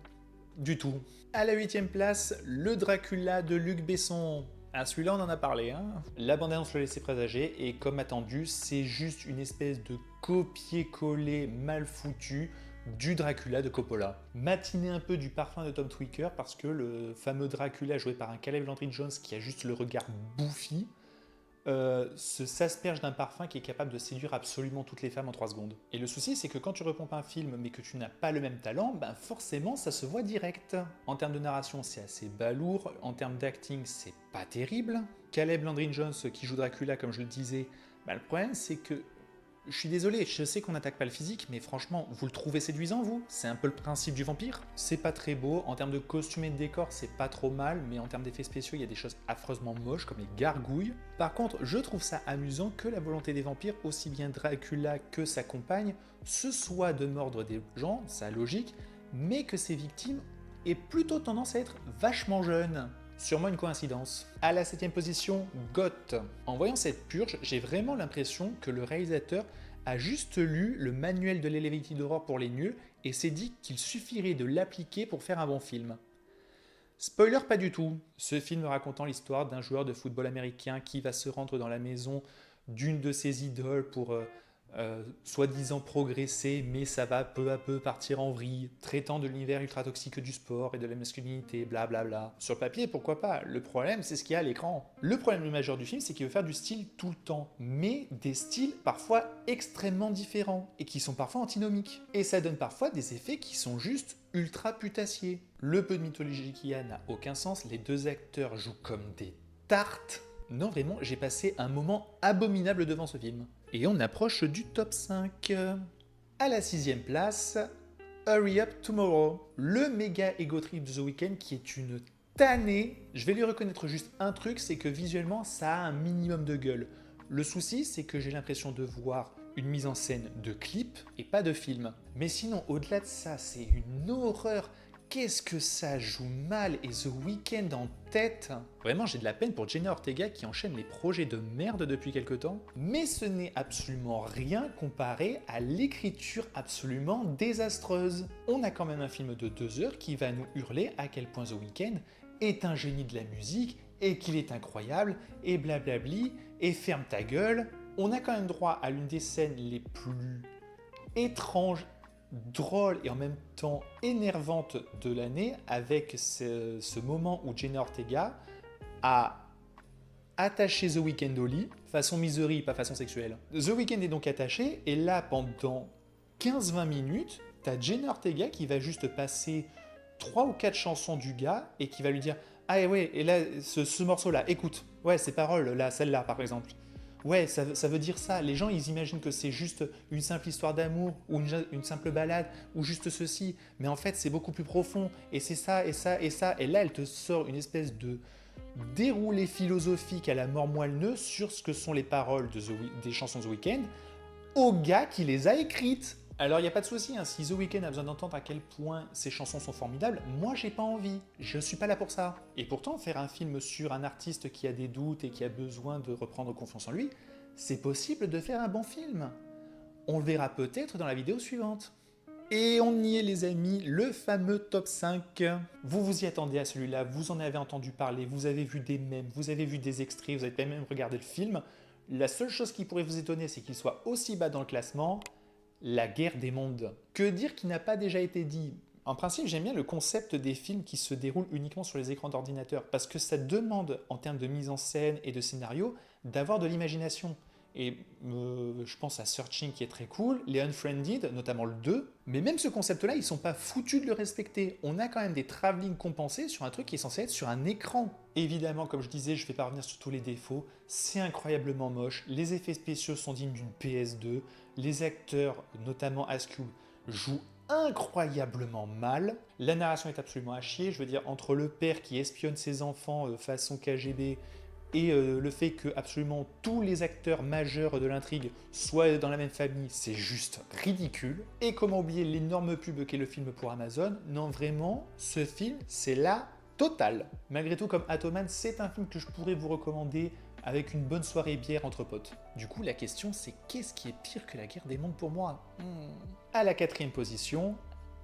du tout. À la 8ème place, le Dracula de Luc Besson. Ah, celui-là, on en a parlé. Hein. La bande-annonce le laissait présager, et comme attendu, c'est juste une espèce de copier-coller mal foutu du Dracula de Coppola. Matiné un peu du parfum de Tom Twicker, parce que le fameux Dracula joué par un Caleb Landry Jones qui a juste le regard bouffi, s'asperge d'un parfum qui est capable de séduire absolument toutes les femmes en 3 secondes. Et le souci, c'est que quand tu repompes un film mais que tu n'as pas le même talent, ben forcément ça se voit direct. En termes de narration, c'est assez balourd, en termes d'acting, c'est pas terrible. Caleb Landry Jones qui joue Dracula, comme je le disais, ben le problème c'est que je suis désolé, je sais qu'on n'attaque pas le physique, mais franchement, vous le trouvez séduisant, vous? C'est un peu le principe du vampire. C'est pas très beau, en termes de costumes et de décors, c'est pas trop mal, mais en termes d'effets spéciaux, il y a des choses affreusement moches, comme les gargouilles. Par contre, je trouve ça amusant que la volonté des vampires, aussi bien Dracula que sa compagne, ce soit de mordre des gens, ça a logique, mais que ses victimes aient plutôt tendance à être vachement jeunes. Sûrement une coïncidence. À la 7ème position, Goth. En voyant cette purge, j'ai vraiment l'impression que le réalisateur a juste lu le manuel de l'Elevated Horror pour les nuls et s'est dit qu'il suffirait de l'appliquer pour faire un bon film. Spoiler, pas du tout. Ce film racontant l'histoire d'un joueur de football américain qui va se rendre dans la maison d'une de ses idoles pour soi-disant progresser, mais ça va peu à peu partir en vrille, traitant de l'univers ultra toxique du sport et de la masculinité, blablabla. Sur le papier, pourquoi pas? Le problème, c'est ce qu'il y a à l'écran. Le problème majeur du film, c'est qu'il veut faire du style tout le temps, mais des styles parfois extrêmement différents, et qui sont parfois antinomiques. Et ça donne parfois des effets qui sont juste ultra putassiers. Le peu de mythologie qu'il y a n'a aucun sens, les deux acteurs jouent comme des tartes. Non, vraiment, j'ai passé un moment abominable devant ce film. Et on approche du top 5. À la 6ème place, Hurry Up Tomorrow, le méga ego trip de The Weeknd qui est une tannée. Je vais lui reconnaître juste un truc, c'est que visuellement, ça a un minimum de gueule. Le souci, c'est que j'ai l'impression de voir une mise en scène de clip et pas de film. Mais sinon, au-delà de ça, c'est une horreur. Qu'est-ce que ça joue mal et The Weeknd en tête. Vraiment, j'ai de la peine pour Jenna Ortega qui enchaîne les projets de merde depuis quelque temps. Mais ce n'est absolument rien comparé à l'écriture absolument désastreuse. On a quand même un film de 2 heures qui va nous hurler à quel point The Weeknd est un génie de la musique et qu'il est incroyable et blablabli et ferme ta gueule. On a quand même droit à l'une des scènes les plus étranges, drôle et en même temps énervante de l'année avec ce moment où Jenna Ortega a attaché The Weeknd au lit, façon Misery, pas façon sexuelle. The Weeknd est donc attaché et là pendant 15-20 minutes, t'as Jenna Ortega qui va juste passer 3 ou 4 chansons du gars et qui va lui dire « Ah ouais, et là, ce morceau-là, écoute, ouais, ces paroles, là, celle-là par exemple. » Ouais, ça veut dire ça. Les gens, ils imaginent que c'est juste une simple histoire d'amour ou une simple balade ou juste ceci. Mais en fait, c'est beaucoup plus profond. Et c'est ça, et ça, et ça. Et là, elle te sort une espèce de déroulé philosophique à la mort moelleux sur ce que sont les paroles des chansons The Weeknd au gars qui les a écrites. Alors, il n'y a pas de souci, hein, si The Weeknd a besoin d'entendre à quel point ces chansons sont formidables, moi, j'ai pas envie. Je suis pas là pour ça. Et pourtant, faire un film sur un artiste qui a des doutes et qui a besoin de reprendre confiance en lui, c'est possible de faire un bon film. On le verra peut-être dans la vidéo suivante. Et on y est les amis, le fameux top 5. Vous vous y attendez à celui-là, vous en avez entendu parler, vous avez vu des mèmes, vous avez vu des extraits, vous avez même regardé le film. La seule chose qui pourrait vous étonner, c'est qu'il soit aussi bas dans le classement. La guerre des mondes. Que dire qui n'a pas déjà été dit? En principe, j'aime bien le concept des films qui se déroulent uniquement sur les écrans d'ordinateur parce que ça demande, en termes de mise en scène et de scénario, d'avoir de l'imagination. Et je pense à Searching qui est très cool, les Unfriended, notamment le 2. Mais même ce concept-là, ils sont pas foutus de le respecter. On a quand même des travelling compensés sur un truc qui est censé être sur un écran. Évidemment, comme je disais, je ne vais pas revenir sur tous les défauts. C'est incroyablement moche. Les effets spéciaux sont dignes d'une PS2. Les acteurs, notamment Askew, jouent incroyablement mal. La narration est absolument à chier. Je veux dire, entre le père qui espionne ses enfants façon KGB et le fait que absolument tous les acteurs majeurs de l'intrigue soient dans la même famille, c'est juste ridicule. Et comment oublier l'énorme pub qu'est le film pour Amazon? Non, vraiment, ce film, c'est la totale. Malgré tout, comme Atoman, c'est un film que je pourrais vous recommander avec une bonne soirée bière entre potes. Du coup, la question, c'est qu'est-ce qui est pire que la guerre des mondes pour moi? À la 4e position,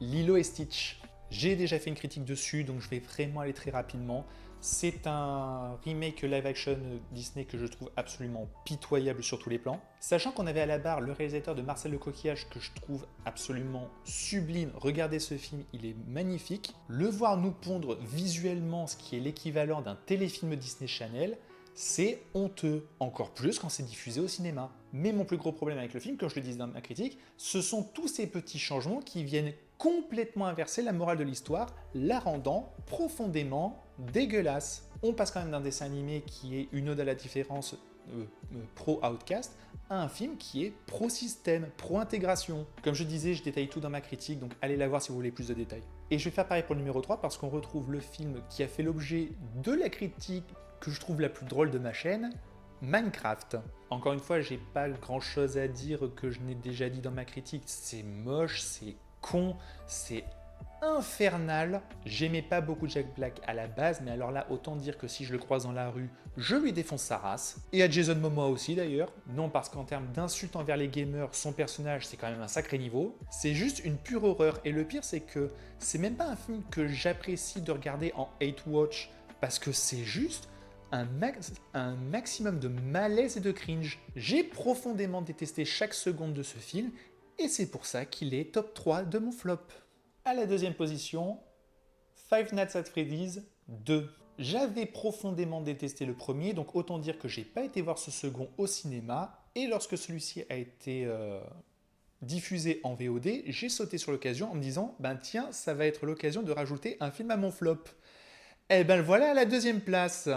Lilo et Stitch. J'ai déjà fait une critique dessus, donc je vais vraiment aller très rapidement. C'est un remake live-action Disney que je trouve absolument pitoyable sur tous les plans. Sachant qu'on avait à la barre le réalisateur de Marcel le Coquillage que je trouve absolument sublime. Regardez ce film, il est magnifique. Le voir nous pondre visuellement ce qui est l'équivalent d'un téléfilm Disney Channel, c'est honteux, encore plus quand c'est diffusé au cinéma. Mais mon plus gros problème avec le film, comme je le disais dans ma critique, ce sont tous ces petits changements qui viennent complètement inverser la morale de l'histoire, la rendant profondément dégueulasse. On passe quand même d'un dessin animé qui est une ode à la différence pro-outcast à un film qui est pro-système, pro-intégration. Comme je disais, je détaille tout dans ma critique, donc allez la voir si vous voulez plus de détails. Et je vais faire pareil pour le numéro 3 parce qu'on retrouve le film qui a fait l'objet de la critique que je trouve la plus drôle de ma chaîne, Minecraft. Encore une fois, j'ai pas grand chose à dire que je n'ai déjà dit dans ma critique. C'est moche, c'est con, c'est infernal. J'aimais pas beaucoup Jack Black à la base, mais alors là, autant dire que si je le croise dans la rue, je lui défonce sa race. Et à Jason Momoa aussi d'ailleurs. Non, parce qu'en termes d'insultes envers les gamers, son personnage, c'est quand même un sacré niveau. C'est juste une pure horreur. Et le pire, c'est que c'est même pas un film que j'apprécie de regarder en hate watch, parce que c'est juste un maximum de malaise et de cringe. J'ai profondément détesté chaque seconde de ce film, et c'est pour ça qu'il est top 3 de mon flop. À la 2e position, Five Nights at Freddy's 2. J'avais profondément détesté le premier, donc autant dire que j'ai pas été voir ce second au cinéma, et lorsque celui-ci a été diffusé en VOD, j'ai sauté sur l'occasion en me disant « Ben tiens, ça va être l'occasion de rajouter un film à mon flop ». Et ben voilà à la 2e place.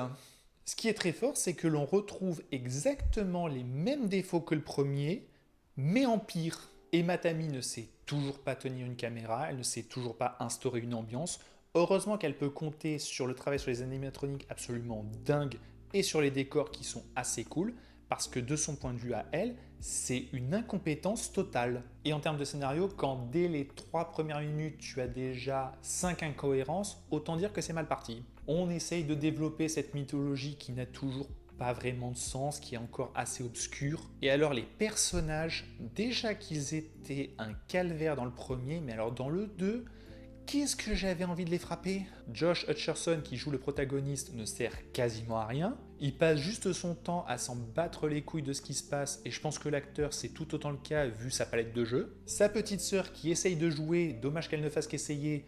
Ce qui est très fort, c'est que l'on retrouve exactement les mêmes défauts que le premier, mais en pire. Emma Tammy ne sait toujours pas tenir une caméra, elle ne sait toujours pas instaurer une ambiance. Heureusement qu'elle peut compter sur le travail sur les animatroniques absolument dingues et sur les décors qui sont assez cool, parce que de son point de vue à elle, c'est une incompétence totale. Et en termes de scénario, quand dès les 3 premières minutes, tu as déjà 5 incohérences, autant dire que c'est mal parti. On essaye de développer cette mythologie qui n'a toujours pas vraiment de sens, qui est encore assez obscure. Et alors les personnages, déjà qu'ils étaient un calvaire dans le premier, mais alors dans le 2, qu'est-ce que j'avais envie de les frapper? Josh Hutcherson, qui joue le protagoniste, ne sert quasiment à rien. Il passe juste son temps à s'en battre les couilles de ce qui se passe, et je pense que l'acteur, c'est tout autant le cas vu sa palette de jeu. Sa petite sœur qui essaye de jouer, dommage qu'elle ne fasse qu'essayer,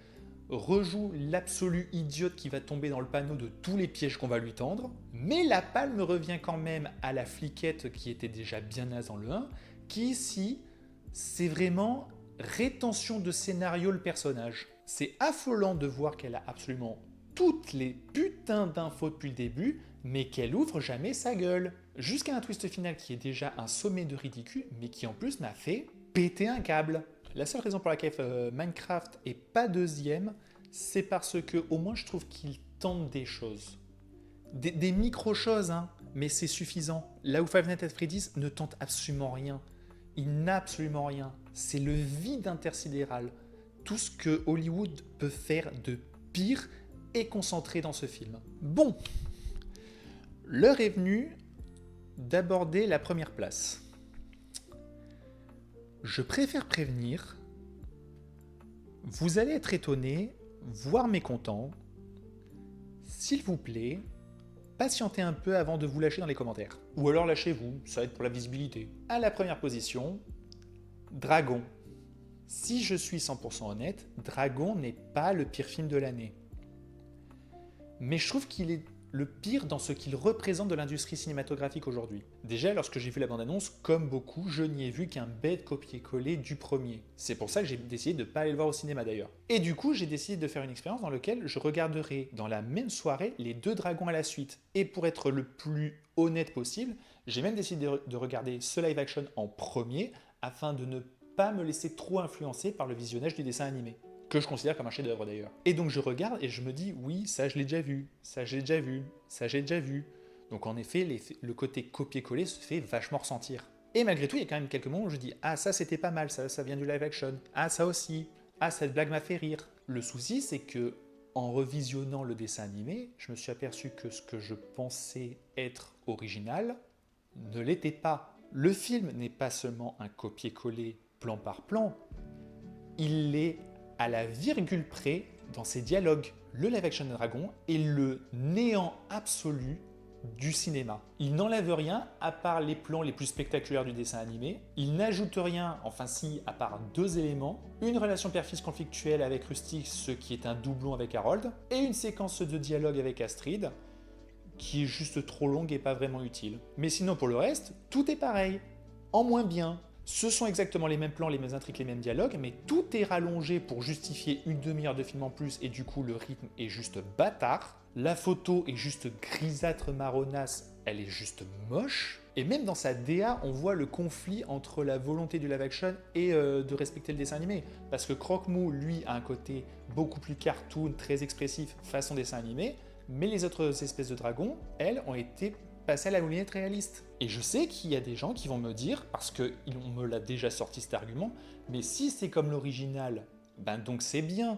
rejoue l'absolu idiote qui va tomber dans le panneau de tous les pièges qu'on va lui tendre. Mais la palme revient quand même à la fliquette qui était déjà bien naze dans le 1, qui ici, c'est vraiment rétention de scénario le personnage. C'est affolant de voir qu'elle a absolument toutes les putains d'infos depuis le début, mais qu'elle ouvre jamais sa gueule. Jusqu'à un twist final qui est déjà un sommet de ridicule, mais qui en plus m'a fait péter un câble. La seule raison pour laquelle Minecraft est pas 2e, c'est parce que au moins je trouve qu'il tente des choses. Des micro-choses, hein, mais c'est suffisant. Là où Five Nights at Freddy's ne tente absolument rien. Il n'a absolument rien. C'est le vide intersidéral. Tout ce que Hollywood peut faire de pire est concentré dans ce film. Bon, l'heure est venue d'aborder la première place. Je préfère prévenir, vous allez être étonné, voire mécontent. S'il vous plaît, patientez un peu avant de vous lâcher dans les commentaires. Ou alors lâchez-vous, ça va être pour la visibilité. À la première position, Dragon. Si je suis 100% honnête, Dragon n'est pas le pire film de l'année. Mais je trouve qu'il est le pire dans ce qu'il représente de l'industrie cinématographique aujourd'hui. Déjà, lorsque j'ai vu la bande-annonce, comme beaucoup, je n'y ai vu qu'un bête copier-coller du premier. C'est pour ça que j'ai décidé de ne pas aller le voir au cinéma d'ailleurs. Et du coup, j'ai décidé de faire une expérience dans laquelle je regarderai dans la même soirée les 2 dragons à la suite. Et pour être le plus honnête possible, j'ai même décidé de regarder ce live action en premier afin de ne pas me laisser trop influencer par le visionnage du dessin animé. Que je considère comme un chef-d'œuvre d'ailleurs. Et donc je regarde et je me dis, oui, ça je l'ai déjà vu, ça j'ai déjà vu, ça j'ai déjà vu. Donc en effet, le côté copier-coller se fait vachement ressentir. Et malgré tout, il y a quand même quelques moments où je dis, ah ça c'était pas mal, ça vient du live action, ah ça aussi, ah cette blague m'a fait rire. Le souci c'est que en revisionnant le dessin animé, je me suis aperçu que ce que je pensais être original ne l'était pas. Le film n'est pas seulement un copier-coller plan par plan, il l'est à la virgule près dans ses dialogues. Le live action de Dragon est le néant absolu du cinéma. Il n'enlève rien à part les plans les plus spectaculaires du dessin animé. Il n'ajoute rien, enfin si, à part 2 éléments. Une relation père-fils conflictuelle avec Rusty, ce qui est un doublon avec Harold, et une séquence de dialogue avec Astrid, qui est juste trop longue et pas vraiment utile. Mais sinon pour le reste, tout est pareil, en moins bien. Ce sont exactement les mêmes plans, les mêmes intrigues, les mêmes dialogues, mais tout est rallongé pour justifier une demi-heure de film en plus et du coup le rythme est juste bâtard. La photo est juste grisâtre marronasse, elle est juste moche. Et même dans sa DA, on voit le conflit entre la volonté du live action et de respecter le dessin animé. Parce que Croque-Mou, lui, a un côté beaucoup plus cartoon, très expressif, façon dessin animé, mais les autres espèces de dragons, elles, ont été passer à la moulinette réaliste. Et je sais qu'il y a des gens qui vont me dire, parce qu'on me l'a déjà sorti cet argument, mais si c'est comme l'original, ben donc c'est bien.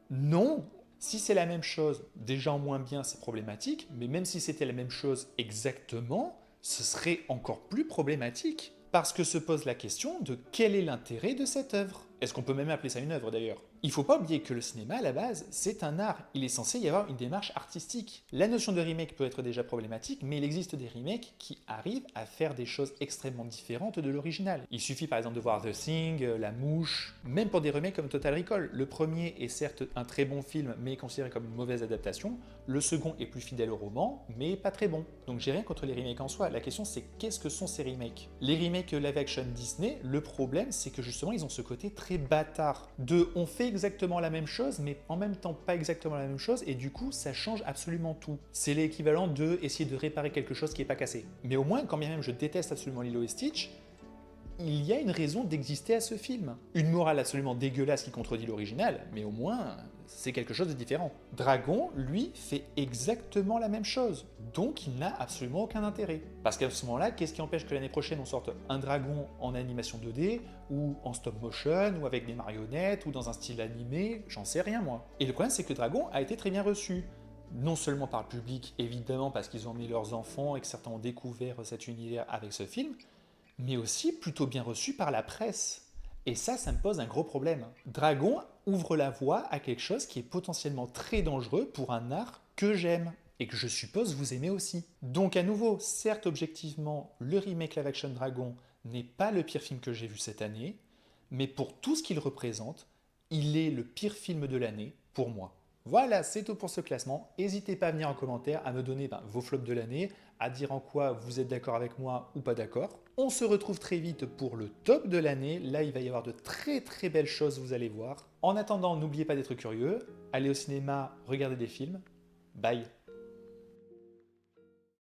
Non, si c'est la même chose, déjà en moins bien, c'est problématique, mais même si c'était la même chose exactement, ce serait encore plus problématique. Parce que se pose la question de quel est l'intérêt de cette œuvre. Est-ce qu'on peut même appeler ça une œuvre d'ailleurs? Il ne faut pas oublier que le cinéma, à la base, c'est un art. Il est censé y avoir une démarche artistique. La notion de remake peut être déjà problématique, mais il existe des remakes qui arrivent à faire des choses extrêmement différentes de l'original. Il suffit par exemple de voir The Thing, La Mouche, même pour des remakes comme Total Recall. Le premier est certes un très bon film, mais est considéré comme une mauvaise adaptation. Le second est plus fidèle au roman, mais pas très bon. Donc j'ai rien contre les remakes en soi. La question c'est qu'est-ce que sont ces remakes? Les remakes live action Disney, le problème c'est que justement ils ont ce côté très bâtard. On fait exactement la même chose, mais en même temps pas exactement la même chose, et du coup ça change absolument tout. C'est l'équivalent de essayer de réparer quelque chose qui n'est pas cassé. Mais au moins, quand bien même je déteste absolument Lilo et Stitch, il y a une raison d'exister à ce film. Une morale absolument dégueulasse qui contredit l'original, mais au moins c'est quelque chose de différent. Dragon, lui, fait exactement la même chose, donc il n'a absolument aucun intérêt. Parce qu'à ce moment-là, qu'est-ce qui empêche que l'année prochaine on sorte un dragon en animation 2D, ou en stop motion, ou avec des marionnettes, ou dans un style animé, j'en sais rien moi. Et le problème c'est que Dragon a été très bien reçu. Non seulement par le public, évidemment parce qu'ils ont mis leurs enfants et que certains ont découvert cet univers avec ce film, mais aussi plutôt bien reçu par la presse. Et ça me pose un gros problème. Dragon ouvre la voie à quelque chose qui est potentiellement très dangereux pour un art que j'aime et que je suppose vous aimez aussi. Donc à nouveau, certes objectivement, le remake live action Dragon n'est pas le pire film que j'ai vu cette année, mais pour tout ce qu'il représente, il est le pire film de l'année pour moi. Voilà, c'est tout pour ce classement. N'hésitez pas à venir en commentaire, à me donner vos flops de l'année, à dire en quoi vous êtes d'accord avec moi ou pas d'accord. On se retrouve très vite pour le top de l'année. Là, il va y avoir de très très belles choses, vous allez voir. En attendant, n'oubliez pas d'être curieux. Allez au cinéma, regardez des films. Bye.